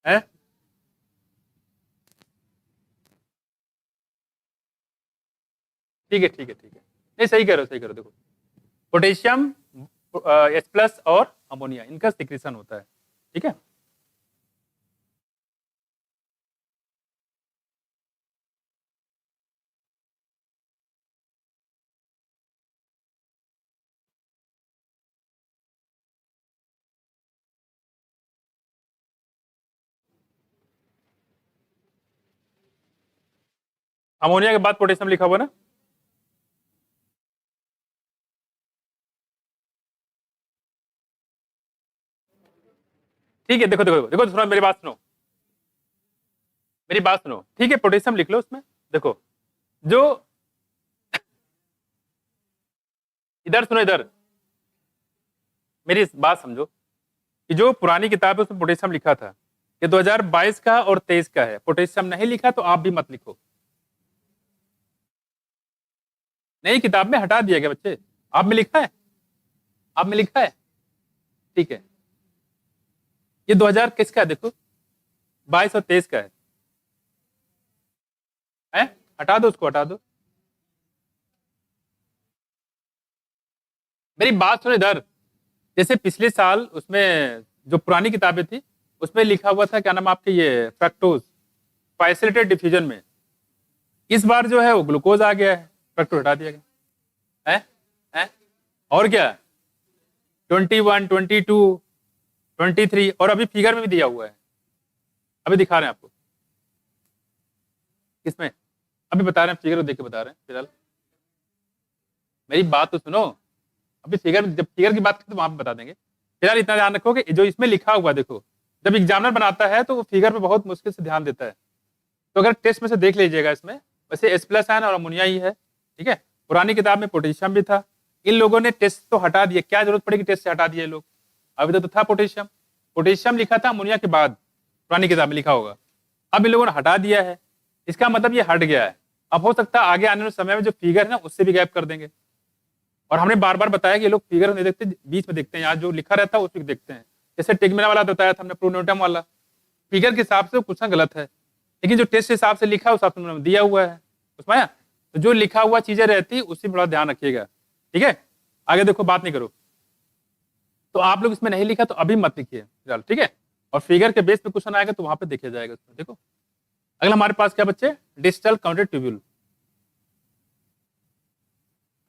है? ठीक है ठीक है ठीक है, नहीं सही कह रहे हो, सही कह रहे हो। देखो पोटेशियम, H+ और अमोनिया, इनका सिक्रीशन होता है। ठीक है, अमोनिया के बाद पोटेशियम लिखा हुआ ना। ठीक है, देखो देखो देखो, थोड़ा मेरी बात सुनो, मेरी बात सुनो। ठीक है, पोटेशियम लिख लो उसमें। देखो जो इधर सुनो, इधर मेरी बात समझो कि जो पुरानी किताब है उसमें पोटेशियम लिखा था कि 2022 का और 23 का है। पोटेशियम नहीं लिखा तो आप भी मत लिखो, नई किताब में हटा दिया गया बच्चे। आप में लिखा है, आप में लिखा है। ठीक है, ये 2000 किसका है? देखो 22 और 23 का है? हटा दो उसको, हटा दो। मेरी बात सुनो इधर, जैसे पिछले साल उसमें जो पुरानी किताबें थी उसमें लिखा हुआ था, क्या नाम आपके, ये फ्रक्टोज फाइसिलेटेड डिफ्यूजन में। इस बार जो है वो ग्लूकोज आ गया है, फ्रक्टोज हटा दिया गया है। है? और क्या, 21, 22, 23, और अभी फिगर में भी दिया हुआ है, अभी दिखा रहे हैं आपको। किसमें? अभी बता रहे हैं, फिगर को देख के बता रहे हैं फिलहाल। मेरी बात तो सुनो, अभी फिगर, जब फिगर की बात करें तो वहां पे बता देंगे। फिलहाल इतना ध्यान रखो कि जो इसमें लिखा हुआ, देखो जब एग्जामिनर बनाता है तो वो फिगर पे बहुत मुश्किल से ध्यान देता है। तो अगर टेस्ट में से देख लीजिएगा, इसमें वैसे H+ आयन और अमोनिया ही है। ठीक है, पुरानी किताब में पोटेशियम भी था, इन लोगों ने टेस्ट तो हटा दिया। क्या जरूरत पड़ेगी टेस्ट से हटा दिए लोग? अभी तक तो था पोटेशियम, पोटेशियम लिखा था अमोनिया के बाद, पुरानी किताब में लिखा होगा। अब इन लोगों ने हटा दिया है, इसका मतलब ये हट गया है। अब हो सकता है आगे आने वाले समय में जो फिगर है ना उससे भी गैप कर देंगे। और हमने बार बार बताया कि ये लोग फिगर नहीं देखते, बीच में देखते हैं, यहाँ जो लिखा रहता है उसको देखते हैं। जैसे टिग्मेना वाला बताया था हमने, प्रोनोटम वाला, फिगर के हिसाब से क्वेश्चन गलत है। लेकिन जो टेस्ट हिसाब से लिखा है उस हिसाब से दिया हुआ है, उसमें आया? तो जो लिखा हुआ चीजें रहती उसी में थोड़ा ध्यान रखिएगा, ठीक है। आगे देखो, बात नहीं करो। तो आप लोग इसमें नहीं लिखा तो अभी मत लिखिए फिलहाल, ठीक है। और फिगर के बेस पे क्वेश्चन आएगा तो वहां पे देखा जाएगा उसमें। देखो अगला हमारे पास क्या बच्चे, डिजिटल काउंटेड ट्यूब्यूल।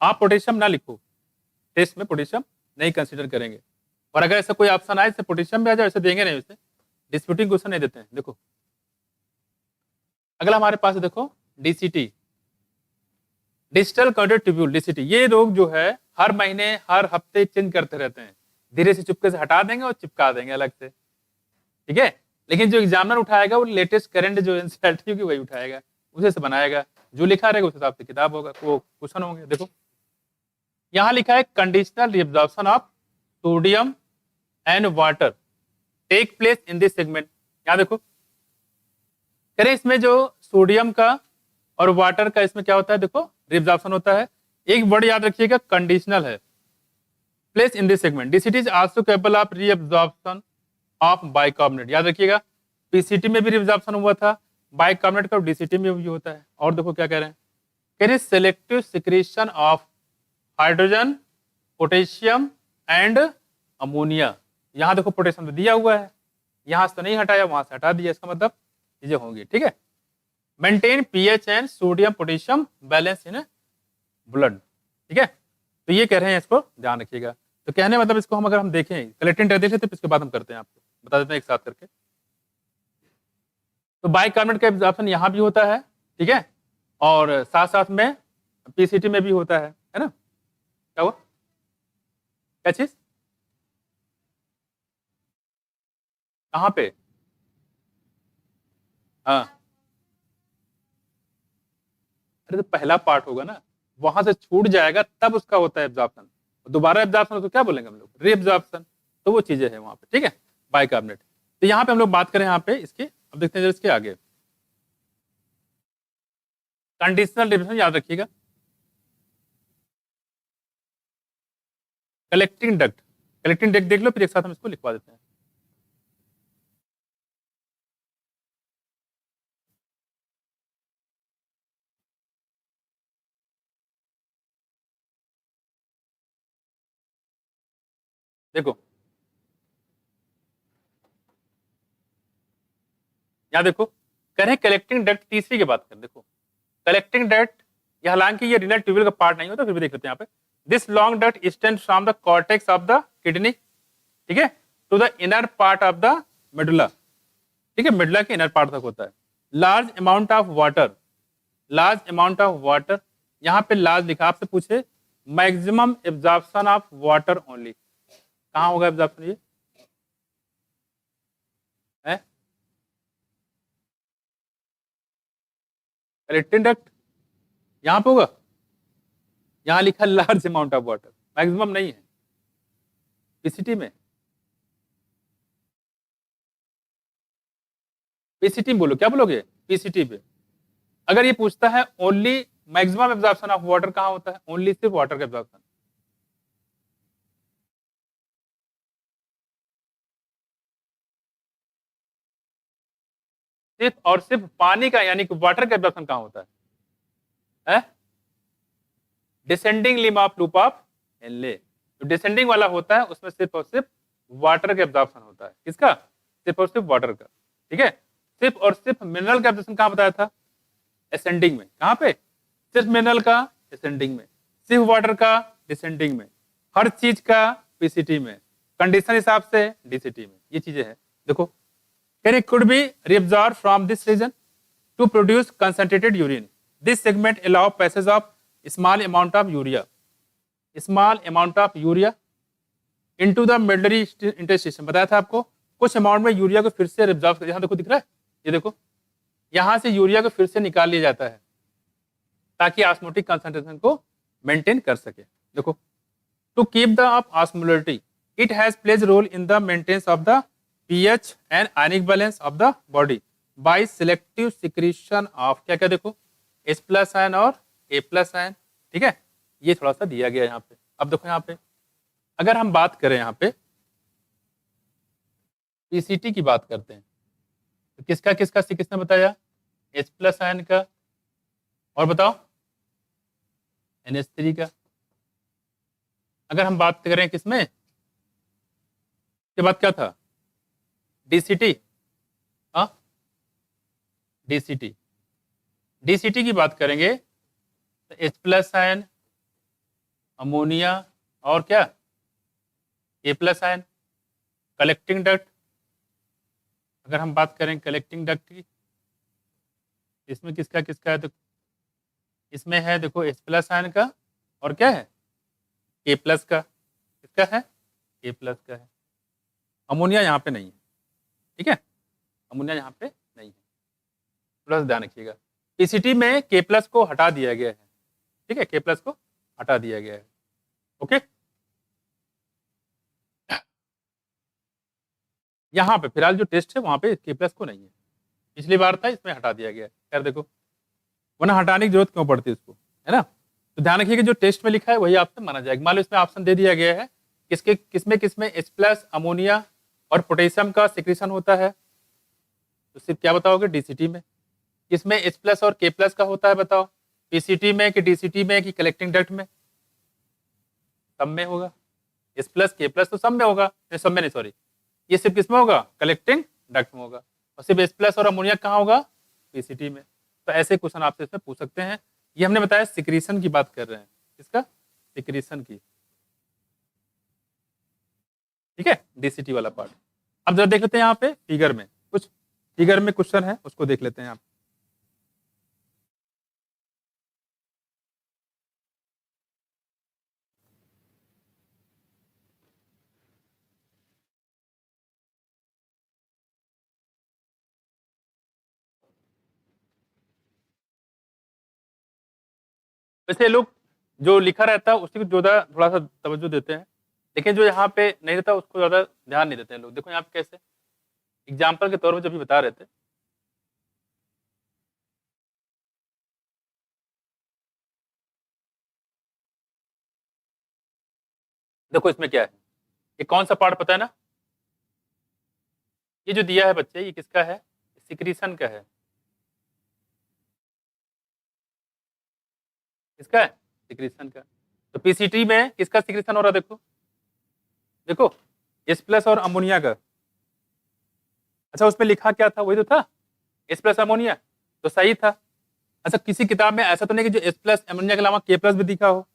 आप पोटेशियम ना लिखो, टेस्ट में पोटेशियम नहीं कंसीडर करेंगे। और अगर ऐसा कोई ऑप्शन आए जैसे पोटेशियम भी आ जाए, वैसे देंगे नहीं, वैसे डिस्प्यूटिंग क्वेश्चन नहीं देते हैं। देखो अगला हमारे पास है, देखो DCT, digital counted tubule, DCT. ये लोग जो है हर महीने हर हफ्ते चेंज करते रहते हैं, धीरे से चुपके से हटा देंगे और चिपका देंगे अलग से, ठीक है। लेकिन जो एग्जामिनर उठाएगा वो लेटेस्ट करंट जो एनसीईआरटी होगी वही उठाएगा, उसे से बनाएगा, जो लिखा रहेगा उस हिसाब से किताब होगा, वो क्वेश्चन होंगे। देखो यहाँ लिखा है conditional reabsorption of sodium and water take place in this segment. यहाँ देखो कह रहे इसमें जो सोडियम का और वाटर का इसमें क्या होता है, देखो रिएब्जॉर्प्शन होता है। एक वर्ड याद रखिएगा, कंडीशनल है। Place in this segment, DCT is also capable of reabsorption of bicarbonate. याद रखिएगा पीसीटी में भी रिएब्जॉर्प्शन हुआ था, बाइकार्बोनेट का डीसीटी में भी होता है। और देखो क्या कह रहे हैं, कह रहे selective secretion of hydrogen, potassium and ammonia. यहां देखो पोटेशियम तो दिया हुआ है, यहां से तो नहीं हटाया, वहां से हटा दिया, इसका मतलब चीजें होंगी, ठीक है। Maintain pH and sodium potassium balance in blood, ठीक है। तो ये कह रहे हैं, इसको ध्यान रखिएगा। तो कहने मतलब इसको हम अगर हम देखें कलेक्टिंग देख लेते, इसके बाद हम करते हैं, आपको बता देते हैं एक साथ करके। तो बाइकार्बोनेट का एब्जॉर्प्शन यहाँ भी होता है, ठीक है, और साथ साथ में पीसीटी में भी होता है ना। क्या हुआ, क्या चीज, कहाँ पे? हाँ, अरे तो पहला पार्ट होगा ना, वहां से छूट जाएगा तब उसका होता है एब्जॉर्प्शन। दोबारा एब्जॉर्प्शन हो तो क्या बोलेंगे हम लोग, रीएब्जॉर्प्शन। तो वो चीजें हैं वहां पे, ठीक है, बाइकार्बोनेट। तो यहाँ पे हम लोग बात करें यहाँ पे इसकी, अब देखते हैं इसके आगे कंडीशनल रिएब्जॉर्प्शन, याद रखिएगा। कलेक्टिंग डक्ट, कलेक्टिंग डक्ट देख लो, फिर एक साथ हम इसको लिखवा देते हैं। देखो यहाँ देखो कह रहे हैं कलेक्टिंग डक्ट, तीसरी की बात करें। देखो कलेक्टिंग डक्ट, हालांकि ये रीनल ट्यूब्यूल का पार्ट नहीं होता, फिर भी देख लेते हैं यहाँ पे। This long duct extends from the cortex of the kidney, ठीक है, to the inner part of the medulla, ठीक है, मेडुला के इनर पार्ट तक होता है। Large amount of water, large amount of water, यहाँ पे लार्ज लिखा, आपसे पूछे maximum absorption of water only, कहाँ होगा एब्जॉर्प्शन, ये है कलेक्टिंग डक्ट, यहाँ पे होगा, यहाँ लिखा large amount of water, maximum नहीं है। पीसीटी में, पीसीटी में बोलो, क्या बोलोगे पीसीटी पे? अगर ये पूछता है only maximum absorption of water कहाँ होता है, ओनली सिर्फ वाटर का एब्जॉर्प्शन। सिर्फ और सिर्फ पानी का, यानी कि वाटर का एब्जॉर्प्शन कहाँ होता है? Descending limb of loop of Henle, जो डिसेंडिंग वाला होता है उसमें सिर्फ और सिर्फ वाटर का एब्जॉर्प्शन होता है। किसका? सिर्फ और सिर्फ वाटर का, ठीक है। सिर्फ और सिर्फ मिनरल का एब्जॉर्प्शन कहाँ बताया था? असेंडिंग में। कहाँ पे? सिर्फ मिनरल का असेंडिंग में, सिर्फ वाटर का डिसेंडिंग में, हर चीज का पीसीटी में, कंडीशन हिसाब से डीसीटी में, ये चीजें हैं। देखो it could be reabsorbed from this region to produce concentrated urine. This segment allow passage of small amount of urea into the medullary interstitium। बताया था आपको, कुछ अमाउंट में यूरिया को फिर से रिब्जॉर्ब कर, यहाँ देखो दिख रहा है, ये देखो यहाँ से यूरिया को फिर से निकाल लिया जाता है ताकि ऑस्मोटिक कंसंट्रेशन को मेंटेन कर सके। देखो to keep the of osmolality, it has plays role in the maintenance of the pH and ionic balance of the body by selective secretion of क्या क्या, देखो H प्लस आयन और A plus ion, ठीक है, ये थोड़ा सा दिया गया यहाँ पे। अब देखो यहाँ पे अगर हम बात करें, यहाँ पे पीसीटी की बात करते हैं, तो किसका किसका किसने बताया? H+ आयन का, और बताओ NH3 का। अगर हम बात करें किसमें, इसके बाद क्या था, DCT, हाँ DCT, DCT की बात करेंगे तो H+ आयन, अमोनिया, और क्या A+ आयन। कलेक्टिंग डक्ट, अगर हम बात करें कलेक्टिंग डक्ट की, इसमें किसका किसका है, तो इसमें है देखो H+ आयन का, और क्या है K+ का, किसका है K+ का है। अमोनिया यहाँ पे नहीं है, ठीक है, अमोनिया यहाँ पे नहीं है, प्लस ध्यान रखिएगा। पीसीटी में K+ को हटा दिया गया है, ठीक है, K+ को हटा दिया गया है, ओके। यहाँ पे फिलहाल जो टेस्ट है वहां पे K+ को नहीं है, पिछली बार था, इसमें हटा दिया गया है। खैर देखो, वरना हटाने की जरूरत क्यों पड़ती है इसको, है ना। तो ध्यान रखिए कि जो टेस्ट में लिखा है वही आपसे माना जाएगा। मान लो इसमें ऑप्शन दे दिया गया है किसके किसमें H+, अमोनिया और पोटेशियम का सिक्रीशन होता है, तो सिर्फ क्या बताओगे डीसीटी में। किसमें H+ और K+ का होता है बताओ, पीसीटी में कि डीसीटी में कि कलेक्टिंग डक्ट में, सब में होगा। H+, K+ तो सब में होगा, सब में नहीं, सॉरी, ये सिर्फ किसमें होगा, कलेक्टिंग डक्ट में होगा, और सिर्फ H+ और अमोनिया कहाँ होगा, पीसीटी में। तो ऐसे क्वेश्चन आपसे इसमें पूछ सकते हैं। ये हमने बताया सिक्रीशन की बात कर रहे हैं, किसका, सिक्रीशन की, ठीक है, डीसीटी वाला पार्ट। अब जरा देख लेते हैं यहाँ पे फिगर में, कुछ फिगर में क्वेश्चन है उसको देख लेते हैं आप। वैसे लोग जो लिखा रहता है उसी को ज्यादा थोड़ा सा तवज्जो देते हैं, लेकिन जो यहाँ पे नहीं रहता उसको ज्यादा ध्यान नहीं देते हैं लोग। देखो यहाँ पे कैसे एग्जाम्पल के तौर पर जब भी बता रहे थे, देखो इसमें क्या है, ये कौन सा पार्ट पता है ना, ये जो दिया है बच्चे ये किसका है, सिक्रीशन का है, किसका है, सिक्रीशन का। तो पीसीटी में किसका सिक्रीशन हो रहा है, देखो देखो H+ और अमोनिया का। अच्छा उसमें लिखा क्या था, वही तो था H+ अमोनिया, तो सही था। अच्छा किसी किताब में ऐसा तो नहीं कि जो H+ अमोनिया के अलावा K+ भी दिखा हो,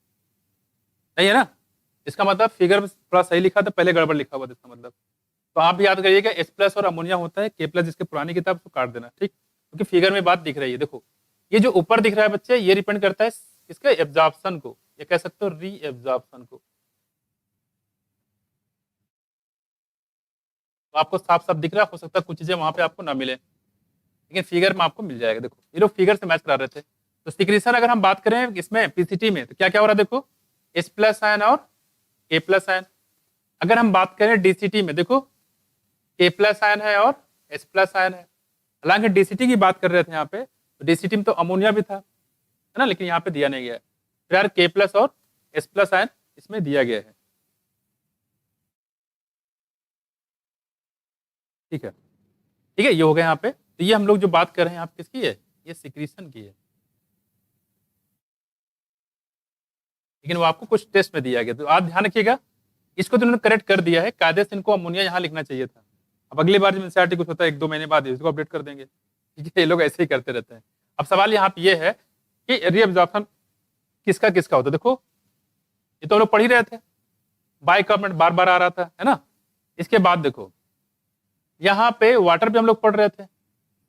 नहीं है ना, इसका मतलब फिगर में थोड़ा सही लिखा था, पहले गड़बड़ लिखा हुआ था इसका मतलब। तो आप भी याद करिएगा H+ और अमोनिया होता है, K+ जिसके पुरानी किताब उसको काट देना, ठीक, क्योंकि फिगर में बात दिख रही है। देखो ये जो ऊपर दिख रहा है बच्चे, ये डिपेंड करता है इसके एब्जॉर्प्शन को, ये कह सकते हो री एब्जॉर्प्शन को। तो आपको साफ साफ दिख रहा है, हो सकता है कुछ चीजें वहां पे आपको ना मिले, लेकिन फिगर में आपको मिल जाएगा। देखो ये लोग फिगर से मैच करा रहे थे। तो सिक्रीशन अगर हम बात करें इसमें पीसीटी में, तो क्या क्या हो रहा है, देखो H+ आयन और K+ आयन। अगर हम बात करें डीसीटी में, देखो K+ आयन है और H+ आयन है। हालांकि डीसीटी की बात कर रहे थे यहाँ पे, तो डीसीटी में तो अमोनिया भी था, है ना, लेकिन यहाँ पे दिया नहीं गया है। फिर यार K+ और H+ आयन इसमें दिया गया है, ठीक है, ठीक है, ये हो गया यहाँ पे। तो ये हम लोग जो बात कर रहे हैं यहाँ पे किसकी है, ये सिक्रीशन की है, लेकिन वो आपको कुछ टेस्ट में दिया गया। तो आप ध्यान रखिएगा, इसको तो उन्होंने करेक्ट कर दिया है, कायदे से इनको अमोनिया यहाँ लिखना चाहिए था। अब अगली बार जब एनसीईआरटी कुछ होता है 1-2 महीने बाद इसको अपडेट कर देंगे, ठीक है, ये लोग ऐसे ही करते रहते हैं। अब सवाल यहाँ पे ये है कि रीअब्जॉर्प्शन किसका किसका होता है। देखो ये तो हम लोग पढ़ ही रहे थे, बाइकार्बोनेट बार बार आ रहा था, है ना। इसके बाद देखो यहाँ पे वाटर भी हम लोग पढ़ रहे थे,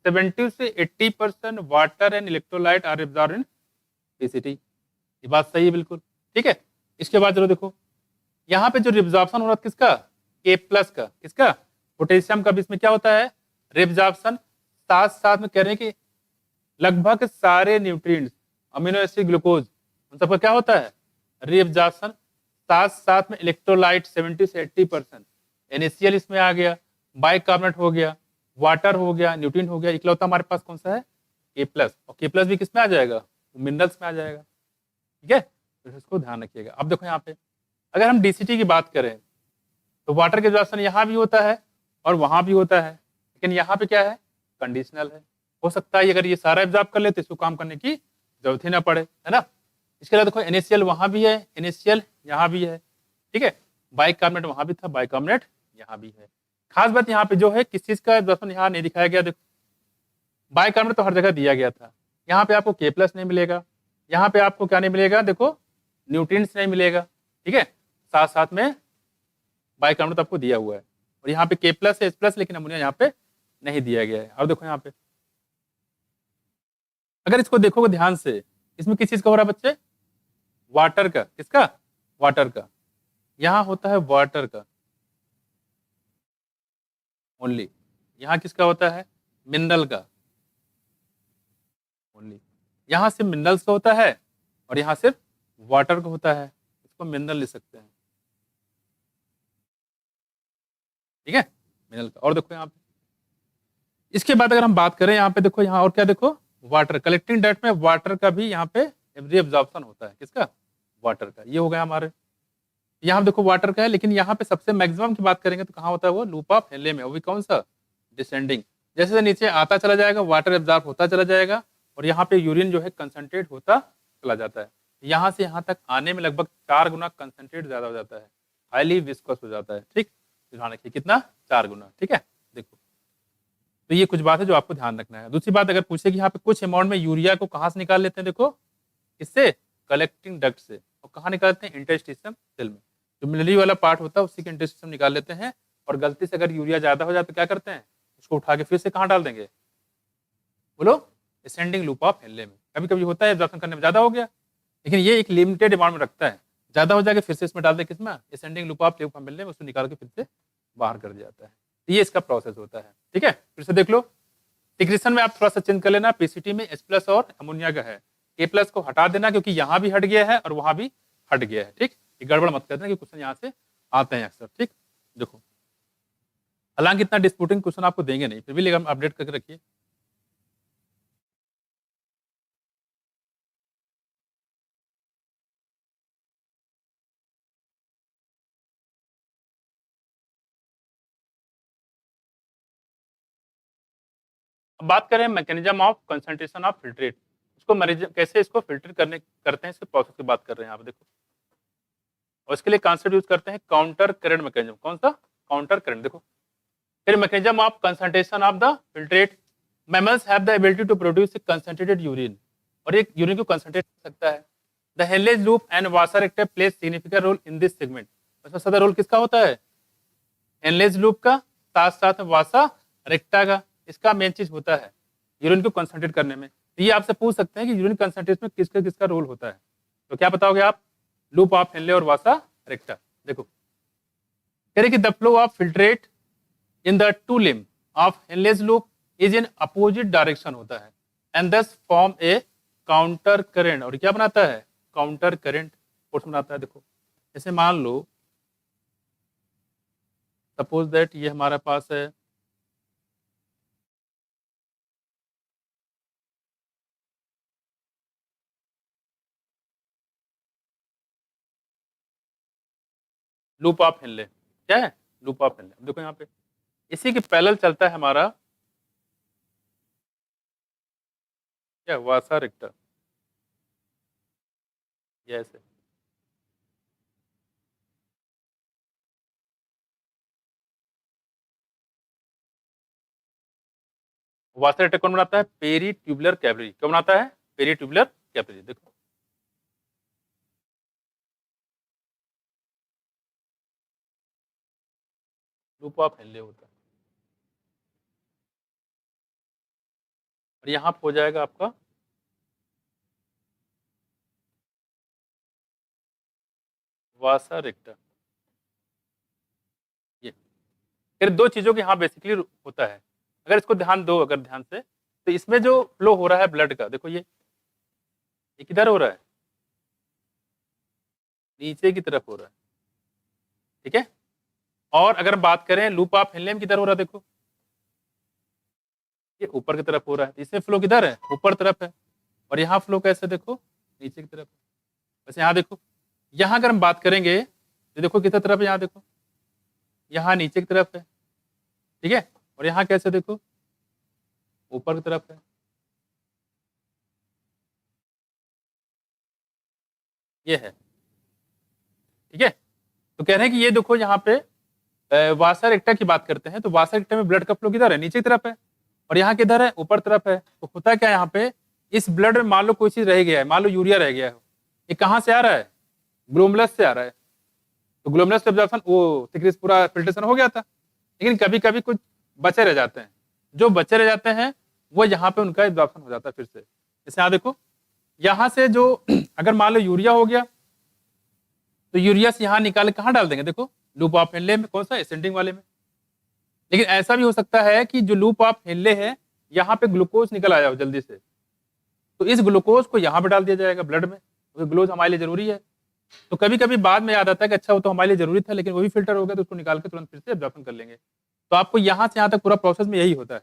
70 से 80% water and electrolyte are absorbed in PCT, ये बात सही है बिल्कुल, ठीक है। इसके बाद चलो देखो यहाँ पे जो रिब्जॉर्प्शन हो रहा था किसका, K+ का, किसका, पोटेशियम का भी इसमें क्या होता है, रिब्जॉर्प्शन। साथ साथ में कह रहे हैं कि लगभग सारे न्यूट्रिएंट्स, अमीनो एसिड, ग्लूकोज, उन सबका क्या होता है, रिब्जॉर्प्शन। साथ साथ में इलेक्ट्रोलाइट 70 से 80%, NaCl इसमें आ गया, बाइकार्बोनेट हो गया, वाटर हो गया, न्यूट्रिएंट हो गया। इकलौता हमारे पास कौन सा है, K+, और K+ भी किसमें आ जाएगा, मिनरल्स में आ जाएगा, ठीक है। तो इसको ध्यान रखिएगा। अब देखो यहाँ पे अगर हम डीसीटी की बात करें तो वाटर के एब्जॉर्प्शन यहाँ भी होता है और वहां भी होता है, लेकिन यहाँ पे क्या है, कंडीशनल है। हो सकता है अगर ये सारा एब्जॉर्ब कर ले तो इसको काम करने की जरूरत ही ना पड़े, है ना। इसके अलावा देखो NaCl वहां भी है, NaCl यहाँ भी है, ठीक है। बाइकार्बोनेट वहां भी था, बाइकार्बोनेट यहाँ भी है। खास बात यहाँ पे जो है किस चीज का एब्जॉर्प्शन यहाँ नहीं दिखाया गया, देखो बाइकार्बोनेट तो हर जगह दिया गया था, यहाँ पे आपको K+ नहीं मिलेगा, यहाँ पे आपको क्या नहीं मिलेगा, देखो न्यूट्रिएंट्स नहीं मिलेगा, ठीक है। साथ साथ में बाइकार्बोनेट आपको दिया हुआ है, और यहाँ पे K+ है, H+, लेकिन अमोनिया यहाँ पे नहीं दिया गया है। और देखो यहाँ पे अगर इसको देखोगे ध्यान से, इसमें किस चीज का हो रहा है बच्चे, वाटर का, किसका, वाटर का। यहाँ होता है वाटर का ओनली, यहाँ किसका होता है, मिनरल का ओनली। यहाँ सिर्फ मिनरल्स का होता है और यहाँ सिर्फ वाटर का होता है, इसको मिनरल ले सकते हैं, ठीक है, मिनरल का। और देखो यहाँ पे इसके बाद अगर हम बात करें यहाँ पे देखो, यहाँ और क्या देखो, वाटर, कलेक्टिंग डक्ट में वाटर का भी यहाँ पे रीअब्जॉर्प्शन होता है, किसका, वाटर का। ये हो गया हमारे, यहाँ देखो वाटर का है, लेकिन यहाँ पे सबसे मैक्सिमम की बात करेंगे तो कहाँ होता है वो, लूप ऑफ हेनले में, वो भी कौन सा, डिसेंडिंग। जैसे जैसे नीचे आता चला जाएगा वाटर एब्जॉर्ब होता चला जाएगा, और यहाँ पे यूरिन जो है कंसंट्रेट होता चला जाता है। यहाँ से यहाँ तक आने में लगभग 4 गुना कंसंट्रेट ज्यादा हो जाता है, हाईली विस्कस हो जाता है, ठीक, ध्यान रखिए कितना, 4 गुना, ठीक है। देखो तो ये कुछ बात है जो आपको ध्यान रखना है। दूसरी बात अगर पूछे कि यहाँ पे कुछ अमाउंट में यूरिया को कहाँ से निकाल लेते हैं, देखो इससे, कलेक्टिंग डक्ट से, और कहाँ निकालते हैं, इंटरस्टिशियम सेल में, जो मिलिट्री वाला पार्ट होता है उसी के इंटरस्टिशियम निकाल लेते हैं। और गलती से अगर यूरिया ज्यादा हो जाए तो क्या करते हैं, उसको उठा के फिर से कहाँ डाल देंगे, बोलो, असेंडिंग लूप ऑफ हेनले में। कभी कभी होता है एब्जॉर्प्शन करने में ज्यादा हो गया, लेकिन ये एक लिमिटेड अमाउंट में रखता है, ज्यादा हो जाएगा फिर से इसमें डाल दे, किसमें, असेंडिंग लूप ऑफ हेनले में, उसको निकाल के फिर से बाहर कर दिया जाता है। तो ये इसका प्रोसेस होता है, ठीक है। फिर से देख लो, सिक्रेशन में आप थोड़ा सा चेंज कर लेना, पीसीटी में H+ और अमोनिया का है, K+ को हटा देना क्योंकि यहाँ भी हट गया है और वहां भी हट गया है, ठीक। ये गड़बड़ मत कर देना कि क्वेश्चन यहाँ से आते हैं अक्सर, ठीक। देखो हालांकि इतना डिस्प्यूटिंग क्वेश्चन आपको देंगे नहीं, फिर भी लेकिन अपडेट करके रखिए। अब बात करें mechanism of concentration of filtrate, उसको कैसे इसको फिल्टर करते हैं, इसके प्रोसेस की बात कर रहे हैं आप, देखो। और इसके लिए कॉन्सेप्ट यूज करते हैं काउंटर करंट मैकेनिज्म, कौन सा, काउंटर करंट। देखो फिर mechanism of concentration of the filtrate, mammals have the ability to produce concentrated urine, और एक यूरिन को कंसंट्रेट कर सकता है। The Henle's loop and washer active plays significant role in this segment, उसमें सदर रोल किसका होता है, हेनलेज लूप का, साथ साथ वासा रेक्टा का, इसका मेन चीज होता है यूरिन को कंसंट्रेट करने में। तो ये आपसे पूछ सकते हैं कि यूरिन कंसंट्रेशन में किसका किसका रोल होता है, तो क्या बताओगे आप, लूप ऑफ हेनले और वासा रेक्टा। देखो कह रहे कि the flow of filtrate in the two limb of Henle's loop is in opposite direction होता है, एंड दस फॉर्म ए काउंटर करेंट, और क्या बनाता है, काउंटर करेंट फोर्स बनाता है। देखो जैसे मान लो, सपोज दैट ये हमारे पास है लूप ऑफ हेनले, क्या है, लूप ऑफ हेनले। देखो यहाँ पे इसी के पैरेलल चलता है हमारा क्या, वासा रेक्टा, ये ऐसे। वासा रेक्टा कौन बनाता है, पेरी ट्यूबुलर कैपिलरी, कौन बनाता है, पेरी ट्यूबुलर कैपिलरी। देखो लूप ऑफ हेनले होता है, और यहाँ पे हो जाएगा आपका वासा रेक्टा। ये फिर दो चीजों के यहाँ बेसिकली होता है, अगर इसको ध्यान दो, अगर ध्यान से, तो इसमें जो फ्लो हो रहा है ब्लड का, देखो ये किधर हो रहा है, नीचे की तरफ हो रहा है, ठीक है। और अगर बात करें लूप ऑफ हेनले में किधर हो रहा है, देखो ये ऊपर की तरफ हो रहा है, तो इसमें फ्लो किधर है, ऊपर तरफ है। और यहाँ फ्लो कैसे, देखो नीचे की तरफ है। वैसे यहाँ देखो, यहाँ अगर हम बात करेंगे तो देखो किधर तरफ है, यहाँ देखो, यहाँ नीचे की तरफ है, ठीक है। और यहाँ कैसे देखो, ऊपर की तरफ है। ये है, ठीक है। तो कह रहे हैं कि ये देखो यहाँ पे वासा रेक्टा की बात करते हैं, तो वासा रेक्टा में ब्लड का फ्लो किधर है, नीचे की तरफ है, और यहाँ किधर है, ऊपर तरफ है। तो होता क्या है यहाँ पे, इस ब्लड में मान लो कोई चीज रह गया है, मान लो यूरिया रह गया है, ये कहाँ से आ रहा है, ग्लोमेरुलस से आ रहा है। तो ग्लोमेरुलस एब्जॉर्प्शन वो सिक्रीज पूरा फिल्ट्रेशन हो गया था, लेकिन कभी कभी कुछ बचे रह जाते हैं, जो बचे रह जाते हैं वो यहाँ पे उनका एब्जॉर्प्शन हो जाता है फिर से। जैसे यहाँ देखो, यहाँ से जो अगर मान लो यूरिया हो गया, तो यूरिया से यहाँ निकाल के कहाँ डाल देंगे, देखो लूप ऑफ हेनले में, कौन सा, एसेंडिंग वाले में। लेकिन ऐसा भी हो सकता है कि जो लूप ऑफ हेनले है, यहाँ पे ग्लूकोज निकल आया हो जल्दी से, तो इस ग्लूकोज को यहाँ पे डाल दिया जाएगा ब्लड में, क्योंकि ग्लूकोज हमारे लिए जरूरी है। तो कभी कभी बाद में याद आता है कि अच्छा वो तो हमारे लिए जरूरी था, लेकिन वो भी फिल्टर हो गया, तो उसको निकाल के तुरंत फिर से एब्जॉर्प्शन कर लेंगे। तो आपको यहाँ से यहाँ तक पूरा प्रोसेस में यही होता है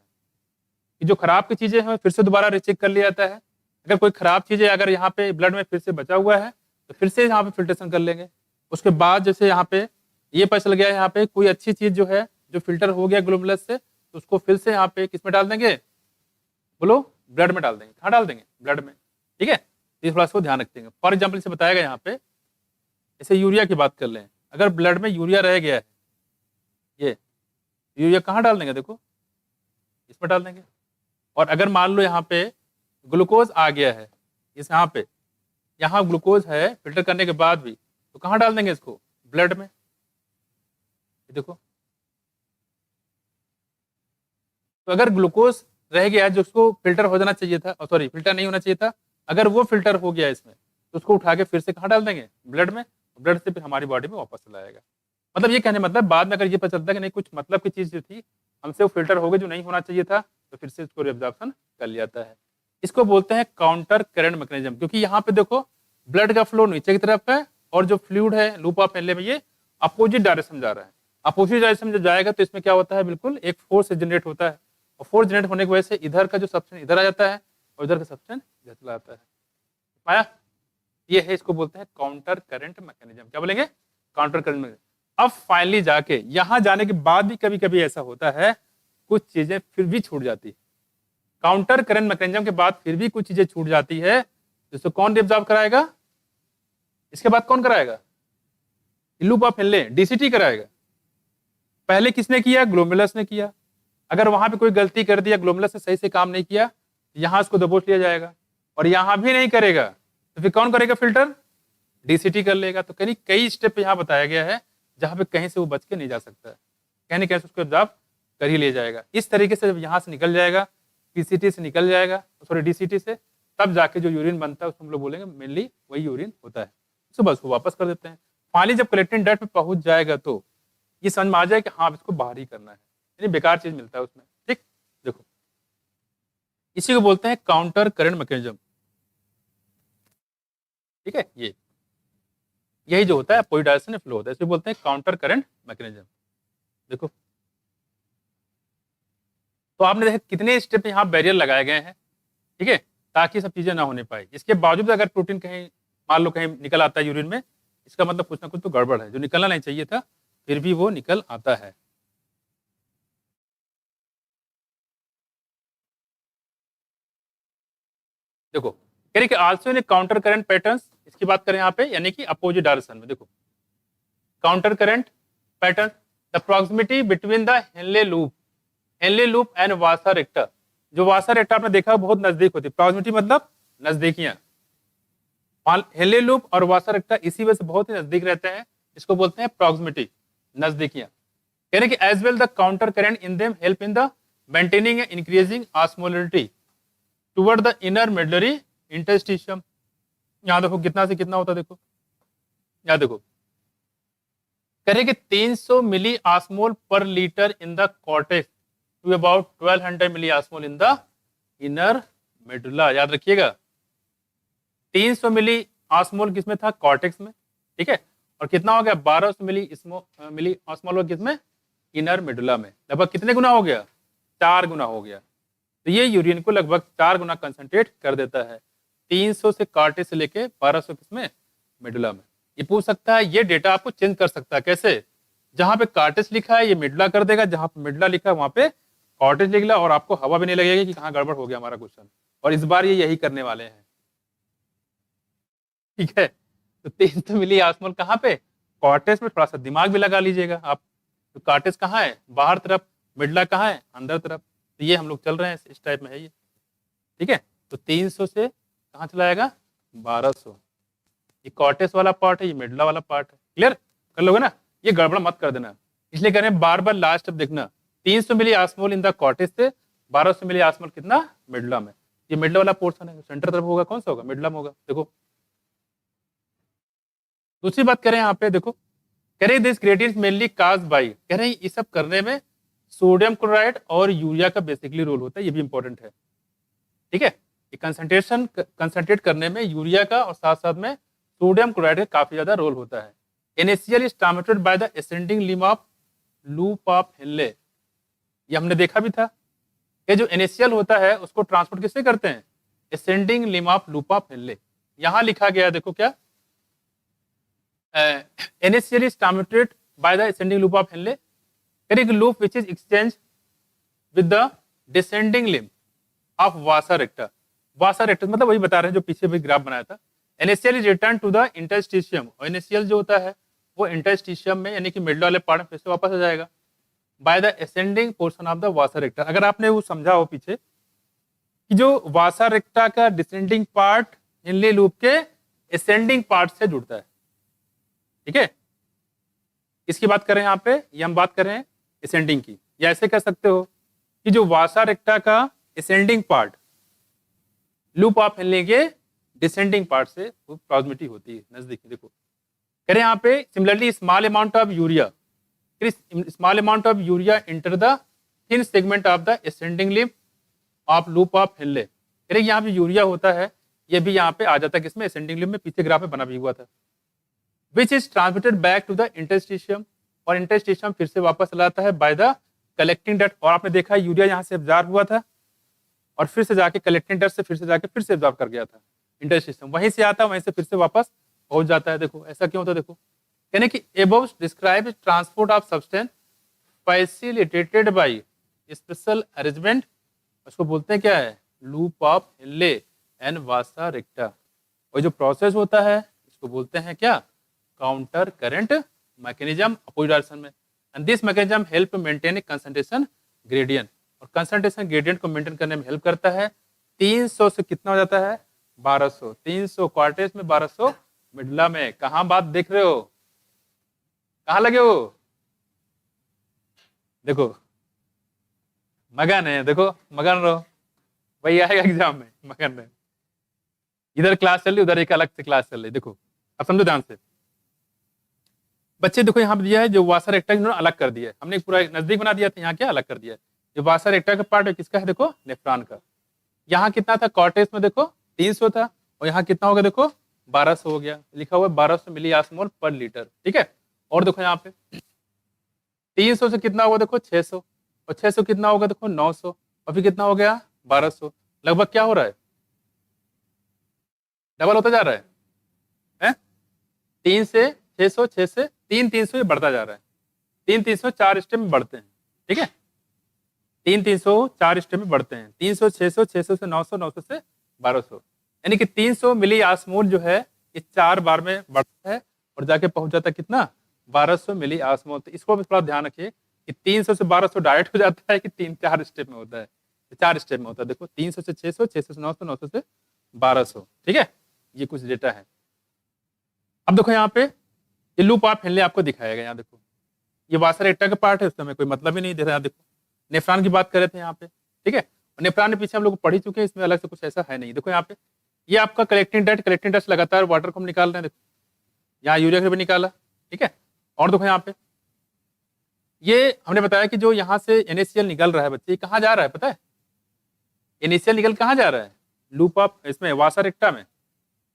कि जो खराब की चीजें हैं फिर से दोबारा रिचेक कर लिया जाता है। अगर कोई खराब चीजें अगर यहाँ पे ब्लड में फिर से बचा हुआ है, तो फिर से यहाँ पे फिल्ट्रेशन कर लेंगे। उसके बाद जैसे यहाँ पे ये पता चल गया, यहाँ पे कोई अच्छी चीज जो है जो फिल्टर हो गया ग्लोमेरुलस से, तो उसको फिर से यहाँ पे किस में डाल देंगे, बोलो, ब्लड में डाल देंगे। कहाँ डाल देंगे, ब्लड में, ठीक है। ये थोड़ा सा ध्यान रखेंगे। फॉर एग्जाम्पल इसे बताएगा यहाँ पे, जैसे यूरिया की बात कर लें, अगर ब्लड में यूरिया रह गया है, ये यूरिया कहाँ डाल देंगे, देखो इसमें डाल देंगे। और अगर मान लो यहाँ पे ग्लूकोज आ गया है, इस यहाँ ग्लूकोज है फिल्टर करने के बाद भी, तो कहाँ डाल देंगे इसको, ब्लड में। देखो, तो अगर ग्लूकोज रह गया है जो उसको फिल्टर हो जाना चाहिए था, सॉरी फिल्टर नहीं होना चाहिए था, अगर वो फिल्टर हो गया इसमें, तो उसको उठा के फिर से कहाँ डाल देंगे, ब्लड में। ब्लड से फिर हमारी बॉडी में वापस चला आएगा। मतलब ये कहने मतलब बाद में अगर ये पता चलता है कि नहीं कुछ मतलब की चीज जो थी हमसे वो फिल्टर हो गई जो नहीं होना चाहिए था, तो फिर से इसको रिएब्जॉर्प्शन कर लिया जाता है। इसको बोलते हैं काउंटर करंट मैकेनिज्म, क्योंकि यहाँ पे देखो ब्लड का फ्लो नीचे की तरफ है, और जो फ्लूइड है लूप ऑफ हेनले में ये अपोजिट डायरेक्शन में जा रहा है। अपोजिट डायरेक्शन में जब जाएगा तो इसमें क्या होता है, बिल्कुल एक फोर्स जनरेट होता है, और फोर्स जनरेट होने की वजह से इधर का जो सब्सटेंस इधर आ जाता है, और इधर का सब्सटेंस इधर चला जाता है। पाया, ये है, इसको बोलते हैं काउंटर करंट मैकेनिज्म। क्या बोलेंगे, काउंटर करंट मैकेनिज्म। अब फाइनली जाके यहां जाने के बाद भी कभी कभी ऐसा होता है कुछ चीजें फिर भी छूट जाती है। काउंटर करंट मैकेनिज्म के बाद फिर भी कुछ चीजें छूट जाती है, जिसको कौन रिएब्जॉर्ब कराएगा, इसके बाद कौन कराएगा, लूप ऑफ हेनले, डीसीटी कराएगा। पहले किसने किया, ग्लोमेरुलस ने किया। अगर वहां पे कोई गलती कर दिया, ग्लोमेरुलस ने सही से काम नहीं किया, यहां उसको दबोच लिया जाएगा। और यहां भी नहीं करेगा तो फिर कौन करेगा, फिल्टर, डीसीटी कर लेगा। तो कई स्टेप यहाँ बताया गया है जहां पे कहीं से वो बच के नहीं जा सकता है, कहीं कैसे उसको एब्जॉर्ब कर ही ले जाएगा। इस तरीके से जब यहाँ से निकल जाएगा, पीसीटी से निकल जाएगा, सॉरी डीसीटी से, तब जाके जो यूरिन बनता है उसको हम लोग बोलेंगे मेनली वही यूरिन होता है। उसके बाद उसको वापस कर देते हैं। फाइनली जब कलेक्टिंग डक्ट पे पहुंच जाएगा तो ये समझ में आ जाए कि हाँ इसको बाहर ही करना है, यानी बेकार चीज मिलता है उसमें। ठीक, देखो इसी को बोलते हैं काउंटर करंट मैकेनिज्म। ठीक है, ये यही जो होता है अपोजिट डायरेक्शन में फ्लो होता है, इसको बोलते हैं काउंटर करंट मैकेनिज्म। देखो तो आपने देखा कितने स्टेप यहाँ बैरियर लगाए गए हैं, ठीक है, ताकि सब चीजें ना होने पाए। इसके बावजूद अगर प्रोटीन कहीं मान लो कहीं निकल आता है यूरिन में, इसका मतलब कुछ ना कुछ तो गड़बड़ है, जो निकलना नहीं चाहिए था फिर भी वो निकल आता है। देखो कह रही कि also in counter current patterns, इसकी बात करें यहाँ पे, यानी कि अपोजिट डायरेक्शन में। देखो counter current pattern, the proximity between the Henle loop and vasa रेक्टा। जो वासा रेक्टा आपने देखा बहुत नजदीक होती है, प्रॉक्सिमिटी मतलब नजदीकियां। हेनले लूप और वासा रेक्टा इसी वजह से बहुत ही नजदीक रहते हैं, इसको बोलते हैं प्रॉक्सिमिटी, नजदीकियां। यानी कि as well the counter current in them help in the maintaining and increasing osmolarity toward the inner medullary interstitium. यहां देखो कितना से कितना होता है, देखो यहां देखो कह रहे कि 300 milli osmole per litre in the cortex to about 1200 milli osmole in the inner medulla. याद रखिएगा 300 मिली ऑस्मोल किसमें था, कॉर्टेक्स में, ठीक है, और कितना हो गया 1200 मिली ऑस्मोल हो किसमें, इनर मेडुला में। लगभग कितने गुना हो गया, 4 गुना हो गया। तो ये यूरिन को लगभग 4 गुना कंसंट्रेट कर देता है, 300 से कॉर्टेक्स से लेके 1200 किसमें, मेडुला में। ये पूछ सकता है, ये डेटा आपको चेंज कर सकता है, कैसे, जहां पे कॉर्टेक्स लिखा है ये मेडुला कर देगा, जहां पे मेडुला लिखा है वहां पे कॉर्टेक्स लिख ला, और आपको हवा भी नहीं लगेगी कि कहाँ गड़बड़ हो गया हमारा क्वेश्चन। और इस बार ये यही करने वाले हैं, ठीक है। तो तो 300 मिली ऑस्मोल कहाँ पे, कॉर्टेक्स में। थोड़ा सा दिमाग भी लगा लीजिएगा आप, तो कॉर्टेक्स कहाँ है, बाहर तरफ, मिडला कहाँ है, अंदर तरफ। तो ये हम लोग चल रहे हैं, इस टाइप में है ये, ठीक है। तो 300 से कहाँ चला जाएगा, 1200। ये कॉर्टेक्स वाला पार्ट है, ये मिडला वाला पार्ट है। क्लियर कर लोगे ना, ये गड़बड़ मत कर देना, इसलिए कह रहे हैं बार बार लास्ट अब देखना। 300 milli osmole in the cortex से 1200 मिली ऑस्मोल कितना, मिडला में। ये मिडला वाला पोर्शन है, सेंटर तरफ होगा, कौन सा होगा, मिडला में होगा। देखो दूसरी बात करें यहाँ पे, देखो कह रहे this gradient mainly cause by, कह रहे हैं ये सब करने में सोडियम क्लोराइड और यूरिया का बेसिकली रोल होता है, ये भी इंपॉर्टेंट है, ठीक है। ये कंसंट्रेट करने में यूरिया का और साथ साथ में सोडियम क्लोराइड का काफी ज्यादा रोल होता है। NaCl is transmitted by the ascending limb of loop of Henley, ये हमने देखा भी था। ये जो NaCl होता है उसको ट्रांसपोर्ट किससे करते हैं, ascending limb of loop of Henley. यहां लिखा गया देखो क्या, NaCl is transmitted by the ascending loop of Henle, carrying loop which is exchanged with the descending limb of vasa recta। vasa recta मतलब वही बता रहे हैं जो पीछे भी ग्राफ बनाया था। NaCl is returned to the interstitium, और NaCl जो होता है वो इंटरस्टिशियम में यानी कि मिडल वाले पार्ट में फिर से वापस आ जाएगा by the ascending portion of the वासा रेक्टा। अगर आपने वो समझा हो पीछे कि जो वासा रेक्टा का डिसेंडिंग पार्ट हेनले लूप के असेंडिंग पार्ट से जुड़ता है, ठीक है। इसकी बात करें यहाँ पे, ये हम बात कर रहे हैं असेंडिंग की, या ऐसे कह सकते हो कि जो वासा रेक्टा का ascending part loop of Henley के डिसेंडिंग पार्ट से प्रॉक्सिमिटी होती है, नजदीकी। देखो कह रहे हैं यहाँ पे similarly small amount of urea, small amount of urea enter the thin segment of the ascending limb of loop of Henley. कह रहे यहाँ पे यूरिया होता है, ये भी यहाँ पे आ जाता है किसमें, असेंडिंग लिम्ब में। पीछे ग्राफ में बना भी हुआ था। Which is transmitted back to the interstitium, और इंटरस्टिशियम फिर से वापस लाता है बाय द कलेक्टिंग डक्ट। और आपने देखा यूरिया यहाँ से एब्जॉर्ब हुआ था और फिर से जाके कलेक्टिंग डक्ट से फिर से जाके फिर से एब्जॉर्ब कर गया था इंटरस्टिशियम, वहीं से आता है वहीं से फिर से वापस पहुंच जाता है। देखो ऐसा क्यों होता है, देखो यानी कि above describe transport of substance facilitated by special arrangement, उसको बोलते हैं क्या है, loop of Henle and vasa recta. और जो प्रोसेस होता है इसको बोलते हैं क्या, counter current mechanism opposite direction में। And this mechanism help maintain a concentration gradient, और कंसंट्रेशन ग्रेडियंट को मेंटेन करने में हेल्प करता है। 300 से कितना हो जाता है, 1200। 300 क्वार्टेज में, 1200 मिडला में। कहां बात देख रहे हो, कहां लगे हो, देखो मगन है, देखो मगन रहो, वही आएगा एग्जाम में, मगन रहे। इधर क्लास चल रही, उधर एक अलग से क्लास चल रही। देखो अब समझो ध्यान से बच्चे, देखो यहाँ पे दिया है जो वासा रेक्टा इन्होंने अलग कर दिया है, हमने पूरा नजदीक बना दिया था, यहाँ क्या अलग कर दिया है। जो वासा रेक्टा का पार्ट है किसका है, देखो नेफ्रॉन का। यहाँ कितना था कॉर्टेक्स में, देखो 300 था, और यहाँ कितना होगा देखो 1200 हो गया, लिखा हुआ है 1200 मिली ऑस्मोल पर लीटर, ठीक है। और देखो यहाँ पे 300 से कितना होगा देखो 600, और 600 कितना होगा देखो 900, और फिर कितना हो गया 1200। लगभग क्या हो रहा है, डबल होता जा रहा है 3 से 600, 6 से 300 ये बढ़ता जा रहा है। 300 4 स्टेप में बढ़ते हैं, ठीक है। 300 4 स्टेप में बढ़ते हैं। 300 600, 600 से 900, 900 से 1200, यानी कि 300 मिली ऑस्मोल जो है ये 4 बार में बढ़ता है और जाके पहुंच जाता है कितना, 1200 मिली ऑस्मोल। तो इसको भी थोड़ा ध्यान रखिए कि 300 से 1200 डायरेक्ट हो जाता है कि 3-4 स्टेप में होता है, 4 स्टेप में होता है। देखो 300 से 600, 600 से 900, 900 से 1200, ठीक है। ये कुछ डेटा है। अब देखो यहाँ पे ये लूप ऑफ हेनले आपको दिखाया गया, यहाँ देखो ये वासा रेक्टा का पार्ट है, उसमें हमें कोई मतलब ही नहीं दे रहा है। देखो नेफ्रॉन की बात कर रहे थे यहाँ पे, ठीक है। और नेफ्रॉन के पीछे हम लोग पढ़ ही चुके हैं, इसमें अलग से कुछ ऐसा है नहीं। देखो यहाँ पे ये आपका कलेक्टिंग डक्ट लगातार वाटर को हम निकाल रहे हैं, देखो यहाँ यूरिया को भी निकाला, ठीक है। और देखो यहाँ पे ये हमने बताया कि जो यहाँ से NaCl निकल रहा है बच्चे, कहाँ जा रहा है पता है, NaCl निकल कहाँ जा रहा है, लूप ऑफ इसमें वासा रेक्टा में,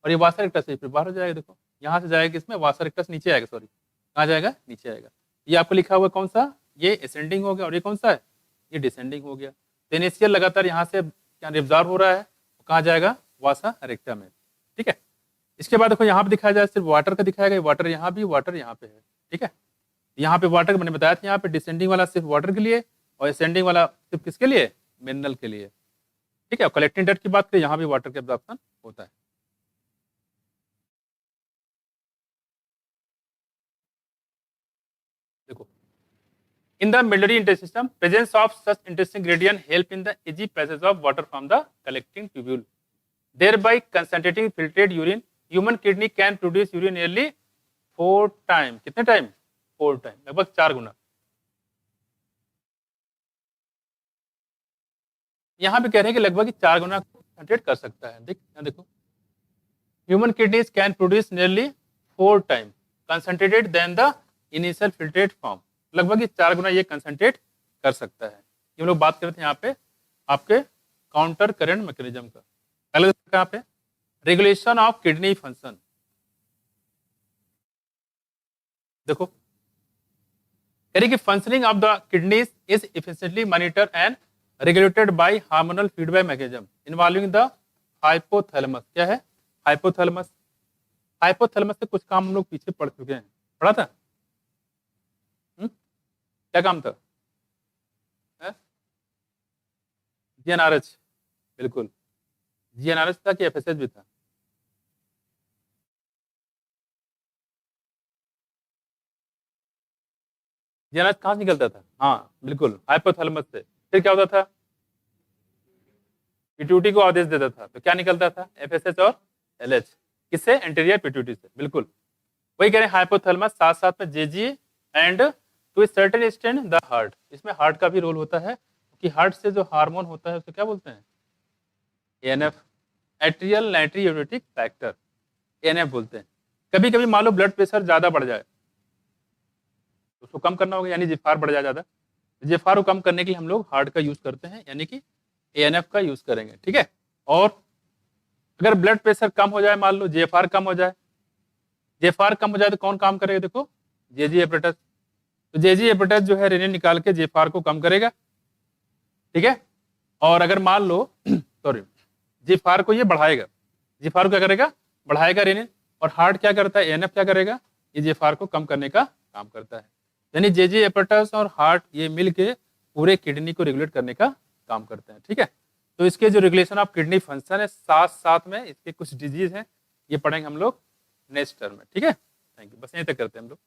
और ये वासा रेक्टा से फिर बाहर हो जाएगा। देखो यहाँ से जाएगा इसमें वासा रेक्टा से नीचे आएगा, सॉरी कहाँ जाएगा, नीचे आएगा। ये आपको लिखा हुआ कौन सा, ये असेंडिंग हो गया, और ये कौन सा है, ये डिसेंडिंग हो गया। तो NaCl लगातार यहाँ से क्या एब्जॉर्ब हो रहा है, कहाँ जाएगा, वासा रेक्टा में, ठीक है। इसके बाद देखो यहाँ पे दिखाया जाए सिर्फ वाटर का दिखाया गया, वाटर यहाँ भी, वाटर यहाँ पे है, ठीक है। यहाँ पे वाटर मैंने बताया था, यहाँ पे डिसेंडिंग वाला सिर्फ वाटर के लिए और असेंडिंग वाला सिर्फ किसके लिए, मिनरल के लिए, ठीक है। और कलेक्टिंग डक्ट की बात करें, यहाँ भी वाटर का एब्जॉर्प्शन होता है। In the medullary intestinal system, presence of such intestinal gradient help in the easy passage of water from the collecting tubule, thereby concentrating filtered urine. Human kidney can produce urine nearly 4 times. कितने time? 4 time, लगभग 4 गुना. यहाँ पे कह रहे हैं कि लगभग 4 गुना concentrate कर सकता है. यहाँ देखो, human kidneys can produce nearly 4 time concentrated than the initial filtrate form. लगभग 4 गुना ये कंसेंट्रेट कर सकता है. ये हम लोग बात करते हैं यहाँ पे आपके काउंटर करंट मैकेनिज्म का. अगले कहाँ पे? Regulation of kidney function. देखो, कह रही कि functioning of the kidneys is efficiently monitor and regulated by hormonal feedback mechanism involving the hypothalamus. क्या है? हाइपोथैलेमस. हाइपोथैलेमस से कुछ काम हम लोग पीछे पढ़ चुके हैं. पढ़ा था? क्या काम था? जीएनआरएच. बिल्कुल, जीएनआरएच था कि एफएसएच भी था? जीएनआरएच कहाँ से निकलता था? हाँ बिल्कुल, हाइपोथैलेमस से. फिर क्या होता था? पिट्यूटरी को आदेश देता था, तो क्या निकलता था? एफएसएच और एलएच. किससे? एंटीरियर पिट्यूटरी से. बिल्कुल वही कह रहे हैं. हाइपोथैलेमस साथ साथ में JG and to certain extent the heart. इसमें हार्ट का भी रोल होता है, कि हार्ट से जो हार्मोन होता है उसे क्या बोलते हैं? एएनएफ, एट्रियल नाइट्रियोरेटिक फैक्टर, एएनएफ बोलते हैं. कभी कभी मान लो ब्लड प्रेशर ज्यादा बढ़ जाए, उसको कम करना होगा, यानी जिफार बढ़ जाए ज्यादा. जेफार को कम करने के लिए हम लोग हार्ट का यूज करते हैं, यानी कि एएनएफ का यूज करेंगे. ठीक है. और अगर ब्लड प्रेशर कम हो जाए, मान लो जेफार कम हो जाए, जेफार कम हो जाए तो कौन काम करेगा? देखो, जेजी एपरेटस. तो जेजी एपरेटस जो है रेनिन निकाल के जेफार को कम करेगा. ठीक है. और अगर मान लो सॉरी, जेफार को ये बढ़ाएगा. जेफार को क्या करेगा? बढ़ाएगा रेनिन. और हार्ट क्या करता है? एएनएफ क्या करेगा? ये जेफार को कम करने का काम करता है. यानी जेजी एपरेटस और हार्ट ये मिलके पूरे किडनी को रेगुलेट करने का काम करते हैं. ठीक है. तो इसके जो रेगुलेशन ऑफ किडनी फंक्शन है, साथ साथ में इसके कुछ डिजीज हैं, ये पढ़ेंगे हम लोग नेक्स्ट टर्म में. ठीक है. Thank you. बस यहीं तक करते हैं हम लोग.